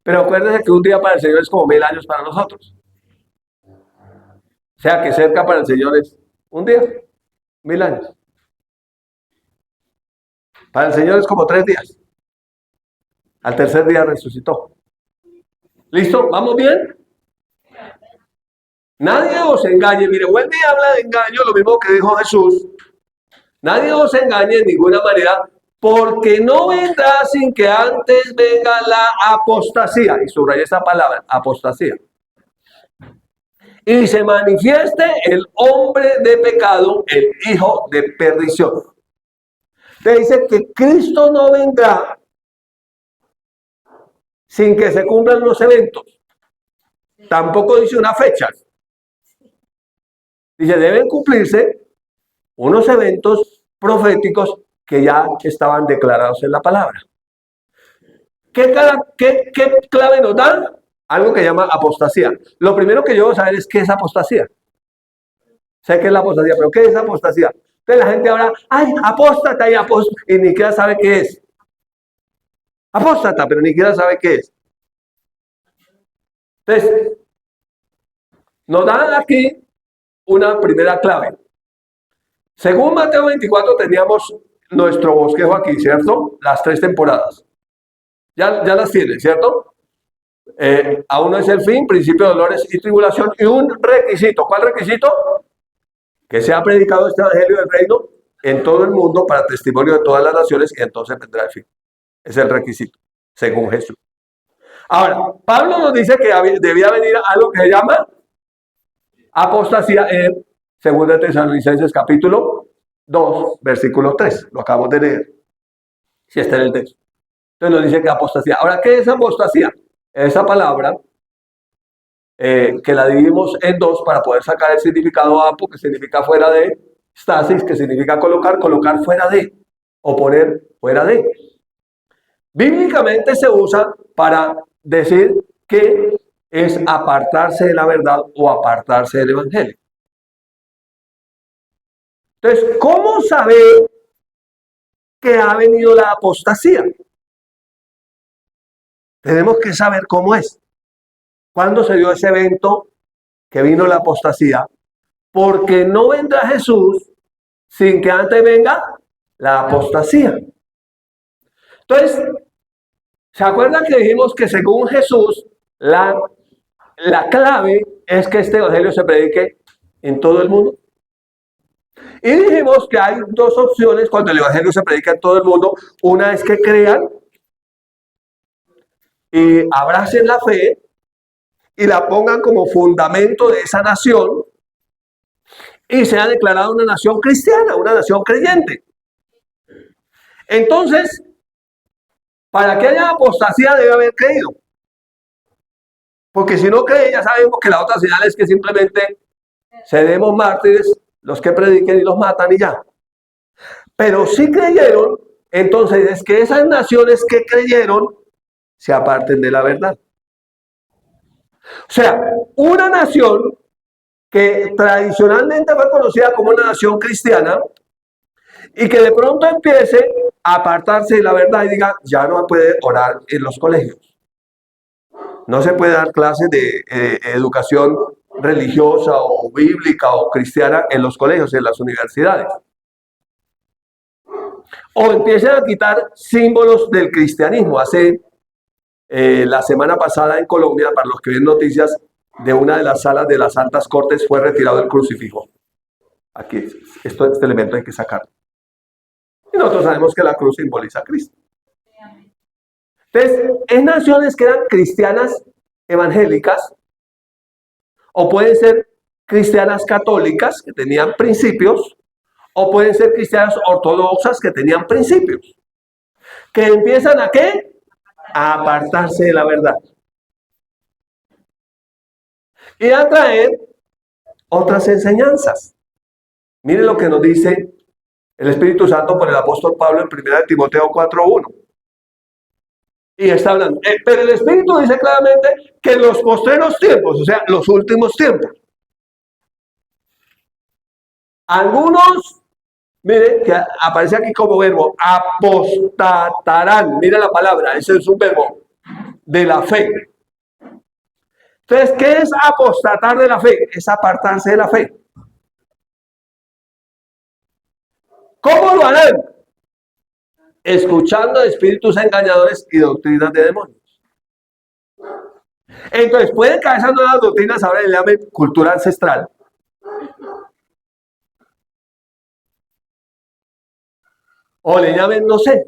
Pero acuérdense que un día para el Señor es como 1000 años para nosotros. O sea que cerca para el Señor es un día, 1000 años. Para el Señor es como 3 días. Al tercer día resucitó. ¿Listo? ¿Vamos bien? Nadie os engañe. Mire, buen día habla de engaño, lo mismo que dijo Jesús. Nadie os engañe en ninguna manera, porque no vendrá sin que antes venga la apostasía. Y subraya esa palabra, apostasía. Y se manifieste el hombre de pecado, el hijo de perdición. Te dice que Cristo no vendrá sin que se cumplan los eventos. Tampoco dice una fecha. Dice, deben cumplirse unos eventos proféticos que ya estaban declarados en la palabra. ¿Qué clave nos dan? Algo que llama apostasía. Lo primero que yo voy a saber es qué es apostasía. Sé qué es la apostasía, pero ¿qué es apostasía? Entonces la gente ahora, ay, apóstata y ni siquiera sabe qué es. Apóstata, pero ni siquiera sabe qué es. Entonces, nos dan aquí una primera clave. Según Mateo 24 teníamos nuestro bosquejo aquí, ¿cierto? Las 3 temporadas. Ya las tienen, ¿cierto? Aún no es el fin, principio de dolores y tribulación, y un requisito. ¿Cuál requisito? Que sea predicado este evangelio del reino en todo el mundo para testimonio de todas las naciones, y entonces vendrá el fin. Es el requisito, según Jesús. Ahora, Pablo nos dice que debía venir algo que se llama apostasía en 2 Tesalonicenses capítulo 2, versículo 3. Lo acabamos de leer. Si está en el texto. Entonces nos dice que apostasía. Ahora, ¿qué es apostasía? Esa palabra que la dividimos en dos para poder sacar el significado apo, que significa fuera de, stasis, que significa colocar fuera de, o poner fuera de. Bíblicamente se usa para decir que es apartarse de la verdad o apartarse del evangelio. Entonces, ¿cómo saber que ha venido la apostasía? Tenemos que saber cómo es. ¿Cuándo se dio ese evento que vino la apostasía? Porque no vendrá Jesús sin que antes venga la apostasía. Entonces, ¿se acuerdan que dijimos que según Jesús, la clave es que este evangelio se predique en todo el mundo? Y dijimos que hay dos opciones cuando el evangelio se predica en todo el mundo. Una es que crean y abracen la fe y la pongan como fundamento de esa nación y sea declarada una nación cristiana, una nación creyente. Entonces, para que haya apostasía debe haber creído. Porque si no cree, ya sabemos que la otra señal es que simplemente seremos mártires, los que prediquen y los matan y ya. Pero si creyeron, entonces es que esas naciones que creyeron se aparten de la verdad. O sea, una nación que tradicionalmente fue conocida como una nación cristiana y que de pronto empiece a apartarse de la verdad y diga, ya no puede orar en los colegios. No se puede dar clases de educación religiosa o bíblica o cristiana en los colegios, en las universidades. O empiecen a quitar símbolos del cristianismo. Hace la semana pasada en Colombia, para los que ven noticias, de una de las salas de las altas cortes fue retirado el crucifijo. Aquí, este elemento hay que sacarlo. Y nosotros sabemos que la cruz simboliza a Cristo. Entonces, en naciones que eran cristianas evangélicas, o pueden ser cristianas católicas que tenían principios, o pueden ser cristianas ortodoxas que tenían principios, que empiezan ¿a qué? A apartarse de la verdad y a traer otras enseñanzas. Miren lo que nos dice el Espíritu Santo por el apóstol Pablo en 1 Timoteo 4:1. Y está hablando, pero el Espíritu dice claramente que en los postreros tiempos, o sea, los últimos tiempos, algunos, miren que aparece aquí como verbo, apostatarán. Mira la palabra, ese es un verbo de la fe. Entonces, ¿qué es apostatar de la fe? Es apartarse de la fe. ¿Cómo lo harán? Escuchando espíritus engañadores y doctrinas de demonios. Entonces, pueden que a esas nuevas doctrinas ahora le llamen cultura ancestral. O le llamen, no sé,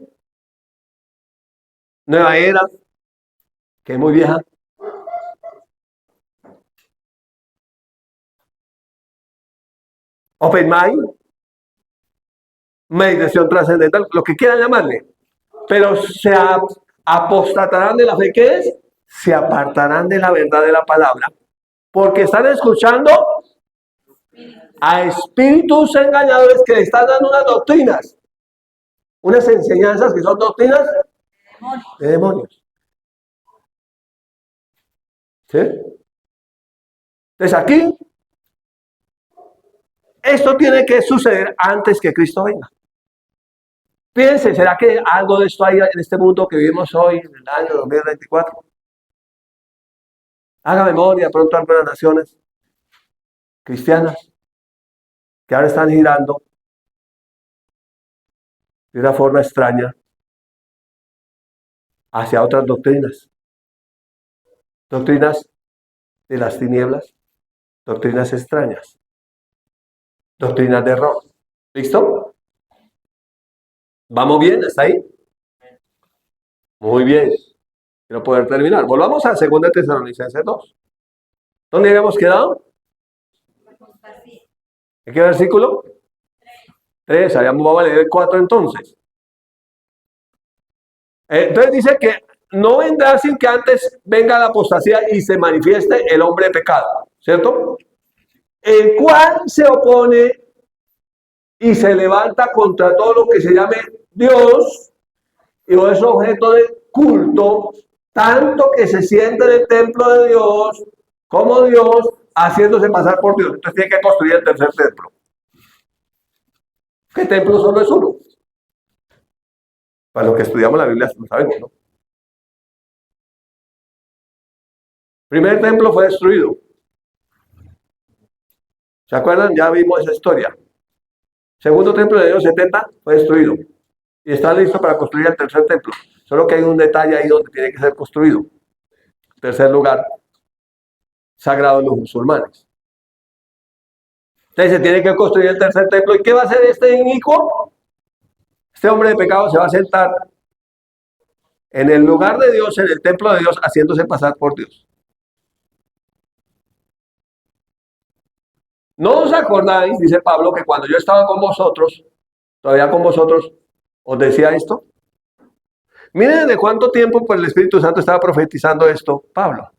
nueva era, que es muy vieja. Open mind, meditación trascendental, lo que quieran llamarle. Pero se apostatarán de la fe. ¿Qué es? Se apartarán de la verdad de la palabra. Porque están escuchando a espíritus engañadores que le están dando unas doctrinas, unas enseñanzas que son doctrinas de demonios. ¿Sí? Entonces aquí, esto tiene que suceder antes que Cristo venga. Piense, ¿será que algo de esto hay en este mundo que vivimos hoy, en el año 2024? Haga memoria, pronto algunas naciones cristianas que ahora están girando de una forma extraña hacia otras doctrinas. Doctrinas de las tinieblas, doctrinas extrañas, doctrinas de error. ¿Listo? ¿Vamos bien? ¿Está ahí? Muy bien. Quiero poder terminar. Volvamos a 2 Tesalonicenses 2. ¿Dónde habíamos quedado? ¿En qué versículo? 3. Vamos a leer el 4 entonces. Entonces dice que no vendrá sin que antes venga la apostasía y se manifieste el hombre de pecado, ¿cierto? El cual se opone y se levanta contra todo lo que se llame Dios y es objeto de culto, tanto que se siente en el templo de Dios como Dios, haciéndose pasar por Dios. Entonces tiene que construir el tercer templo. ¿Qué templo solo es uno? Para los que estudiamos la Biblia lo sabemos, ¿no? El primer templo fue destruido. ¿Se acuerdan? Ya vimos esa historia. Segundo templo de Dios 70 fue destruido. Y está listo para construir el tercer templo. Solo que hay un detalle ahí donde tiene que ser construido. Tercer lugar, sagrado de los musulmanes. Entonces se tiene que construir el tercer templo. ¿Y qué va a hacer este inicuo? Este hombre de pecado se va a sentar en el lugar de Dios, en el templo de Dios, haciéndose pasar por Dios. ¿No os acordáis, dice Pablo, que cuando yo estaba con vosotros, todavía con vosotros, os decía esto? Miren de cuánto tiempo pues, el Espíritu Santo estaba profetizando esto, Pablo.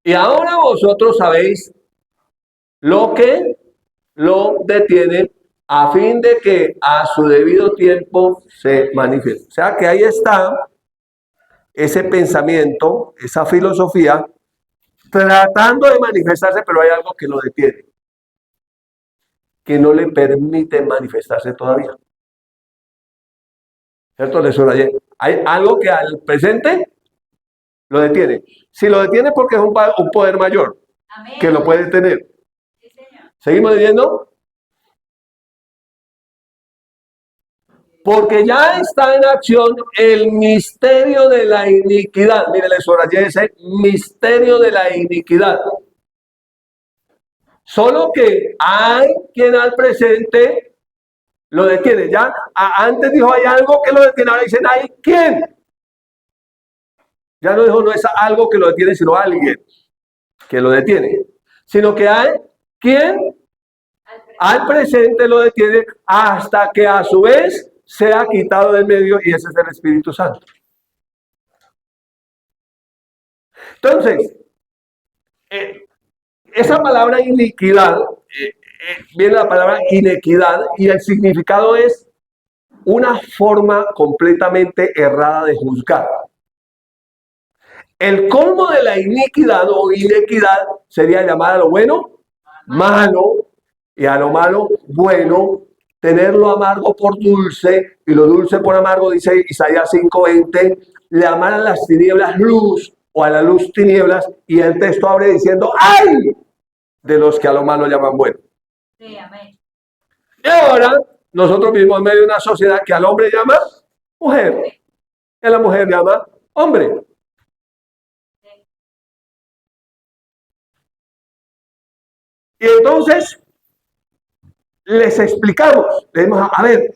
Y ahora vosotros sabéis lo que lo detiene a fin de que a su debido tiempo se manifieste. O sea que ahí está ese pensamiento, esa filosofía, tratando de manifestarse, pero hay algo que lo detiene, que no le permite manifestarse todavía. ¿Cierto? Les subrayé. Hay algo que al presente lo detiene. Si lo detiene porque es un poder mayor. Amén. Que lo puede tener. Sí, seguimos leyendo. Porque ya está en acción el misterio de la iniquidad. Mire, le subrayé ese misterio de la iniquidad. Solo que hay quien al presente lo detiene. Ya antes dijo hay algo que lo detiene, ahora dicen hay quién. Ya no dijo no es algo que lo detiene, sino alguien que lo detiene. Sino que hay quien al presente lo detiene hasta que a su vez sea quitado del medio, y ese es el Espíritu Santo. Entonces, esa palabra iniquidad, viene la palabra inequidad, y el significado es una forma completamente errada de juzgar. El colmo de la iniquidad o inequidad sería llamar a lo bueno malo y a lo malo bueno, tener lo amargo por dulce y lo dulce por amargo, dice Isaías 5:20, llamar a las tinieblas luz o a la luz tinieblas, y el texto abre diciendo ¡ay! De los que a lo malo llaman bueno.
Sí, amén.
Y ahora nosotros vivimos en medio de una sociedad que al hombre llama mujer y a la mujer llama hombre. Y entonces les explicamos, le decimos, a ver,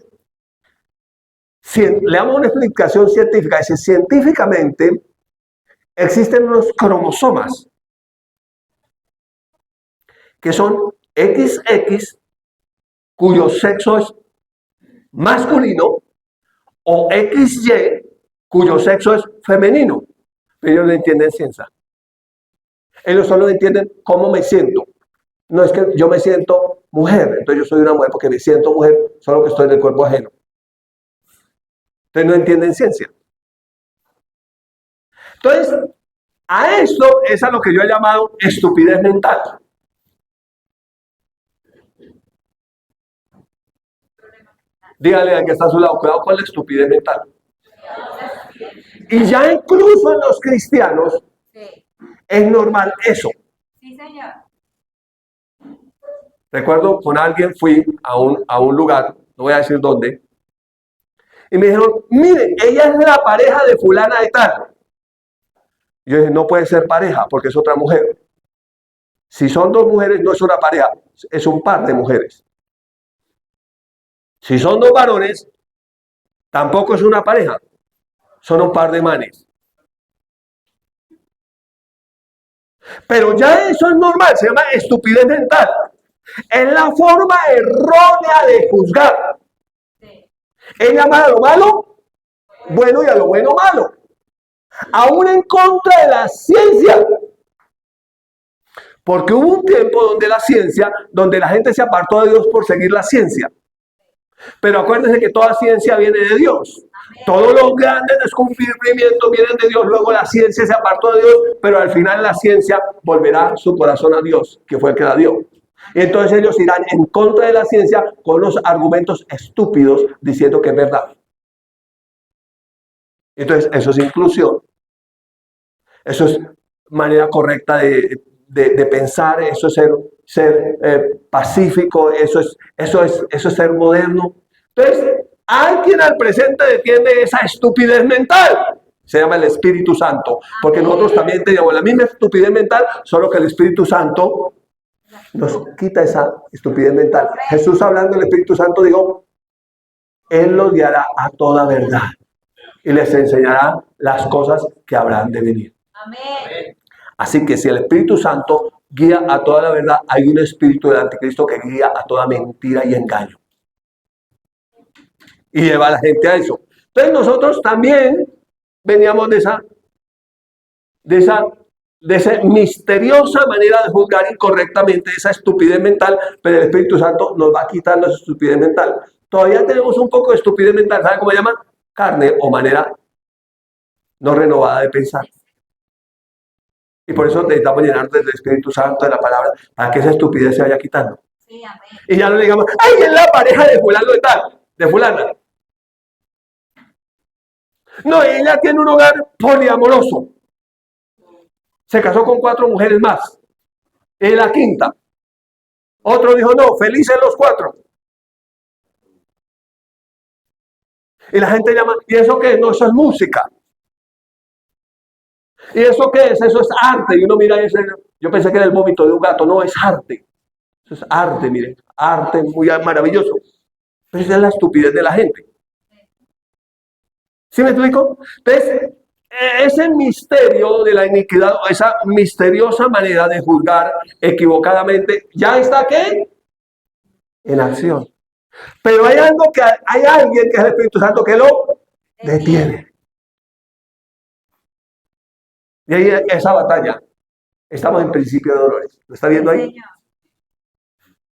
le damos una explicación científica. Dice, científicamente existen unos cromosomas que son XX, cuyo sexo es masculino, o XY, cuyo sexo es femenino. Pero ellos no entienden ciencia. Ellos solo entienden cómo me siento. No es que yo me siento mujer, entonces yo soy una mujer porque me siento mujer, solo que estoy en el cuerpo ajeno. Entonces no entienden ciencia. Entonces, a esto es a lo que yo he llamado estupidez mental. Dígale al que está a su lado, cuidado con la estupidez mental. Y ya incluso en los cristianos es normal eso.
Sí, señor.
Recuerdo con alguien fui a un lugar, no voy a decir dónde, y me dijeron, miren, ella es la pareja de fulana de tal. Y yo dije, no puede ser pareja porque es otra mujer. Si son dos mujeres, no es una pareja, es un par de mujeres. Si son dos varones, tampoco es una pareja, son un par de manes. Pero ya eso es normal, se llama estupidez mental. Es la forma errónea de juzgar. Es llamar a lo malo bueno y a lo bueno malo. Aún en contra de la ciencia. Porque hubo un tiempo donde la gente se apartó de Dios por seguir la ciencia. Pero acuérdense que toda ciencia viene de Dios. Todos los grandes descubrimientos vienen de Dios. Luego la ciencia se apartó de Dios, pero al final la ciencia volverá su corazón a Dios, que fue el que la dio. Y entonces ellos irán en contra de la ciencia con los argumentos estúpidos diciendo que es verdad. Entonces eso es inclusión. Eso es manera correcta de pensar. Eso es ser pacífico. Eso es ser moderno. Entonces, hay quien al presente detiene esa estupidez mental. Se llama el Espíritu Santo. Porque nosotros también teníamos la misma estupidez mental, solo que el Espíritu Santo nos quita esa estupidez mental. Jesús, hablando del Espíritu Santo, dijo, Él los guiará a toda verdad y les enseñará las cosas que habrán de venir.
Amén.
Así que si el Espíritu Santo guía a toda la verdad, hay un espíritu del anticristo que guía a toda mentira y engaño. Y lleva a la gente a eso. Entonces nosotros también veníamos de esa misteriosa manera de juzgar incorrectamente, esa estupidez mental, pero el Espíritu Santo nos va quitando esa estupidez mental. Todavía tenemos un poco de estupidez mental, ¿sabe cómo se llama? Carne o manera no renovada de pensar. Y por eso necesitamos llenarnos del Espíritu Santo, de la palabra, para que esa estupidez se vaya quitando.
Sí, amén.
Y ya no le digamos, ¡ay, es la pareja de fulano de tal, de fulana! No, ella tiene un hogar poliamoroso. Se casó con 4 mujeres más. Es la quinta. Otro dijo, no, felices los 4. Y la gente llama, ¿y eso qué? No, eso es música. ¿Y eso qué es? Eso es arte. Y uno mira y dice, yo pensé que era el vómito de un gato. No, es arte. Eso es arte, mire. Arte muy maravilloso. Pero esa es la estupidez de la gente. ¿Sí me explico? Entonces, ese misterio de la iniquidad, esa misteriosa manera de juzgar equivocadamente, ya está ¿qué? En acción. Pero hay algo que hay alguien que es el Espíritu Santo que lo detiene. Y ahí esa batalla. Estamos en principio de dolores. ¿Lo está viendo ahí?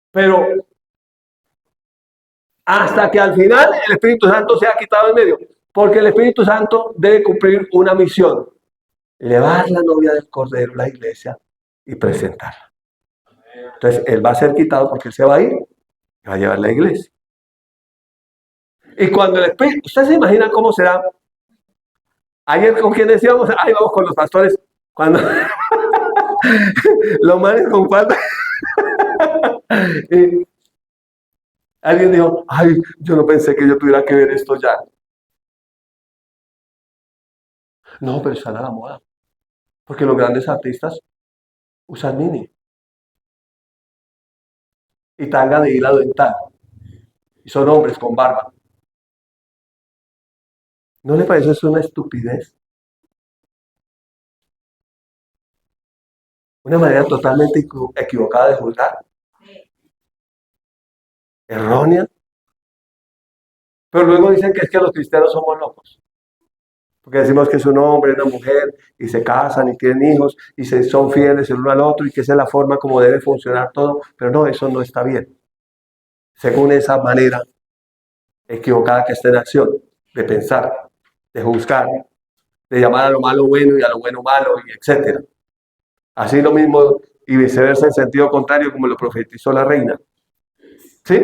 Pero hasta que al final el Espíritu Santo se ha quitado en medio. Porque el Espíritu Santo debe cumplir una misión. Llevar la novia del Cordero, la iglesia, y presentarla. Entonces, él va a ser quitado porque él se va a ir y va a llevar la iglesia. Y cuando el Espíritu, ¿usted se imagina cómo será? Ayer con quien decíamos, ahí vamos con los pastores, cuando los manes con falta. Y alguien dijo, ay, yo no pensé que yo tuviera que ver esto ya. No, pero está a la moda. Porque los grandes artistas usan mini. Y tanga de hilo dental. Y son hombres con barba. ¿No le parece eso una estupidez? Una manera totalmente equivocada de juzgar. Errónea. Pero luego dicen que es que los cristianos somos locos. Porque decimos que es un hombre, una mujer, y se casan y tienen hijos, y son fieles el uno al otro, y que esa es la forma como debe funcionar todo. Pero no, eso no está bien. Según esa manera equivocada que está en acción, de pensar, de juzgar, de llamar a lo malo bueno y a lo bueno malo, y etc. Así lo mismo y viceversa en sentido contrario, como lo profetizó la reina. ¿Sí?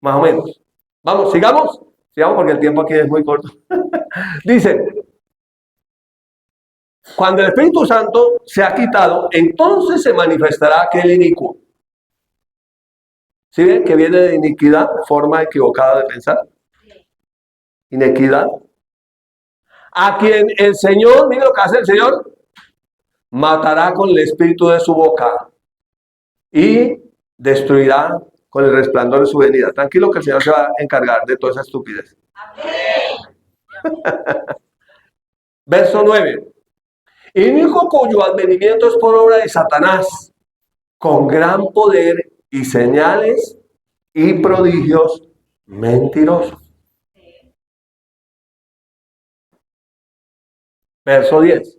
Más o menos. Vamos, sigamos. Sigamos porque el tiempo aquí es muy corto. Dice, cuando el Espíritu Santo se ha quitado, entonces se manifestará aquel inicuo. ¿Sí ven que viene de iniquidad, forma equivocada de pensar? Inequidad. A quien el Señor, mire lo que hace el Señor, matará con el espíritu de su boca y destruirá con el resplandor de su venida. Tranquilo que el Señor se va a encargar de toda esa estupidez. Verso 9. Inicuo cuyo advenimiento es por obra de Satanás, con gran poder y señales y prodigios mentirosos. Verso 10.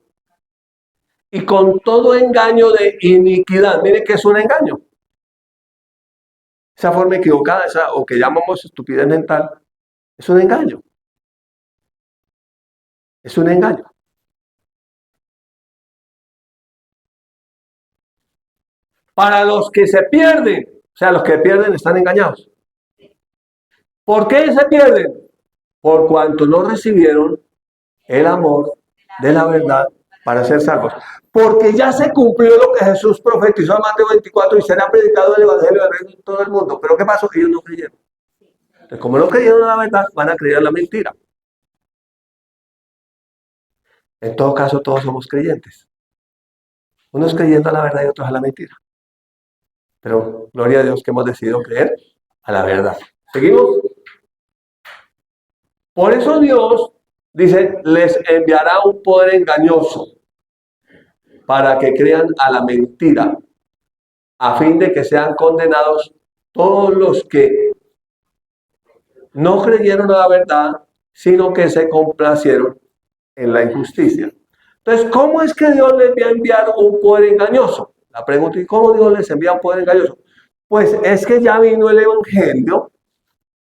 Y con todo engaño de iniquidad. Mire que es un engaño. Esa forma equivocada, esa, o que llamamos estupidez mental, es un engaño. Es un engaño. Para los que se pierden, o sea, los que pierden están engañados. ¿Por qué se pierden? Por cuanto no recibieron el amor de la verdad para ser salvos. Porque ya se cumplió lo que Jesús profetizó en Mateo 24 y será predicado el evangelio del reino en todo el mundo. ¿Pero qué pasó? Ellos no creyeron. Entonces, como no creyeron la verdad, van a creer la mentira. En todo caso, todos somos creyentes. Unos creyendo a la verdad y otros a la mentira. Pero gloria a Dios que hemos decidido creer a la verdad. ¿Seguimos? Por eso Dios dice, les enviará un poder engañoso para que crean a la mentira, a fin de que sean condenados todos los que no creyeron a la verdad, sino que se complacieron en la injusticia. Entonces, ¿cómo es que Dios les va a enviar un poder engañoso? La pregunta, ¿y cómo Dios les envía un poder engañoso? Pues es que ya vino el evangelio,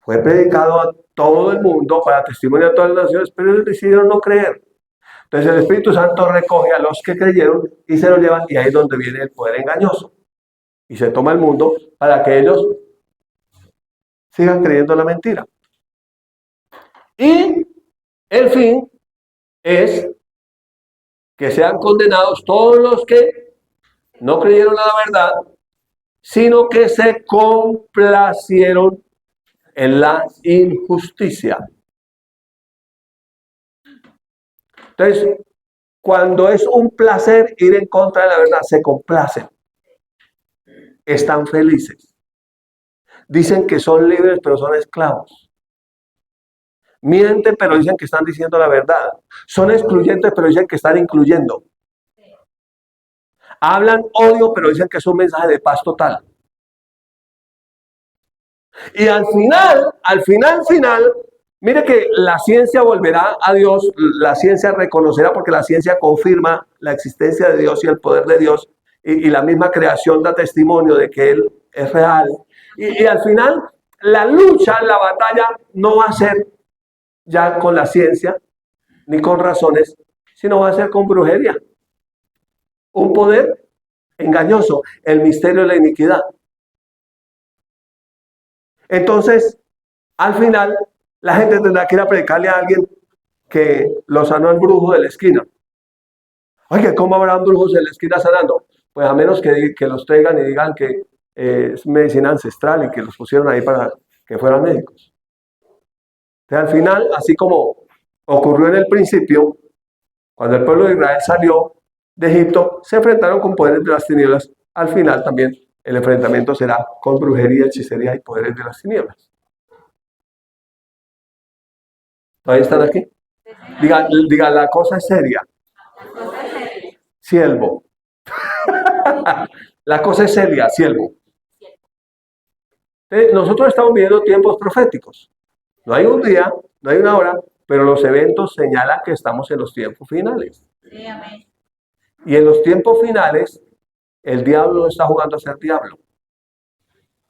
fue predicado a todo el mundo para testimonio a todas las naciones, pero ellos decidieron no creer. Entonces el Espíritu Santo recoge a los que creyeron y se los lleva, y ahí es donde viene el poder engañoso. Y se toma el mundo para que ellos sigan creyendo la mentira. Y el fin es que sean condenados todos los que no creyeron a la verdad, sino que se complacieron en la injusticia. Entonces, cuando es un placer ir en contra de la verdad, se complacen. Están felices. Dicen que son libres, pero son esclavos. Mienten, pero dicen que están diciendo la verdad. Son excluyentes, pero dicen que están incluyendo. Hablan odio, pero dicen que es un mensaje de paz total. Y al final, mire que la ciencia volverá a Dios, la ciencia reconocerá porque la ciencia confirma la existencia de Dios y el poder de Dios y la misma creación da testimonio de que Él es real. Y al final, la lucha, la batalla no va a ser ya con la ciencia ni con razones, sino va a ser con brujería. Un poder engañoso, el misterio de la iniquidad. Entonces, al final, la gente tendrá que ir a predicarle a alguien que lo sanó el brujo de la esquina. Oye, ¿cómo habrán brujos en la esquina sanando? Pues a menos que los traigan y digan que es medicina ancestral y que los pusieron ahí para que fueran médicos. Entonces, al final, así como ocurrió en el principio, cuando el pueblo de Israel salió de Egipto, se enfrentaron con poderes de las tinieblas. Al final también el enfrentamiento será con brujería, hechicería y poderes de las tinieblas. ¿Todavía están aquí? Diga, la cosa es seria. Siervo. La cosa es seria, siervo. Nosotros estamos viviendo tiempos proféticos. No hay un día, no hay una hora, pero los eventos señalan que estamos en los tiempos finales.
Sí, amén.
Y en los tiempos finales, el diablo no está jugando a ser diablo.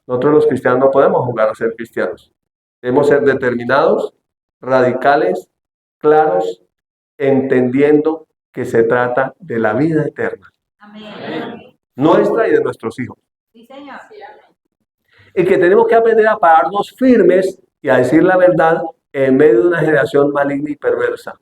Nosotros los cristianos no podemos jugar a ser cristianos. Debemos ser determinados, radicales, claros, entendiendo que se trata de la vida eterna.
Amén.
Nuestra y de nuestros hijos.
Sí, Señor.
Y que tenemos que aprender a pararnos firmes y a decir la verdad en medio de una generación maligna y perversa,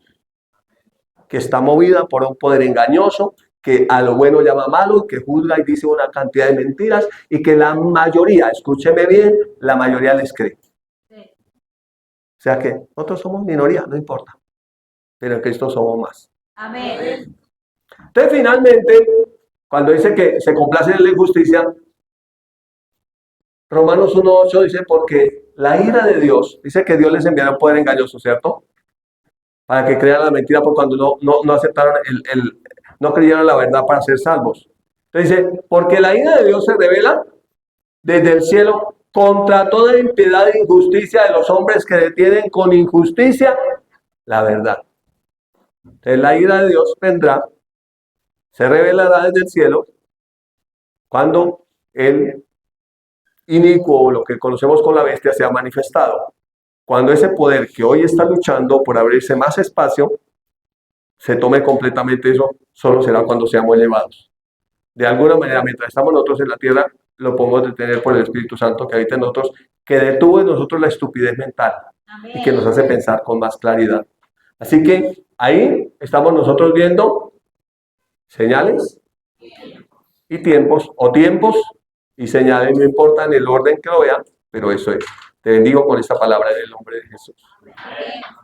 que está movida por un poder engañoso, que a lo bueno llama malo, que juzga y dice una cantidad de mentiras, y que la mayoría, escúcheme bien, la mayoría les cree.
Sí.
O sea que nosotros somos minoría, no importa, pero en Cristo somos más.
Amén.
Entonces, finalmente, cuando dice que se complace en la injusticia, Romanos 1:8 dice, porque la ira de Dios, dice que Dios les enviará un poder engañoso, ¿cierto? Para que crean la mentira por cuando no aceptaron no creyeron la verdad para ser salvos. Entonces dice, porque la ira de Dios se revela desde el cielo contra toda impiedad e injusticia de los hombres que detienen con injusticia la verdad. Entonces la ira de Dios vendrá, se revelará desde el cielo cuando el inicuo, lo que conocemos con la bestia, sea manifestado. Cuando ese poder que hoy está luchando por abrirse más espacio, se tome completamente, eso solo será cuando seamos elevados. De alguna manera, mientras estamos nosotros en la tierra, lo podemos detener por el Espíritu Santo que habita en nosotros, que detuvo en nosotros la estupidez mental y que nos hace pensar con más claridad. Así que ahí estamos nosotros viendo señales y tiempos, o tiempos y señales, no importa en el orden que lo vean, pero eso es. Te bendigo con esta palabra en el nombre de Jesús.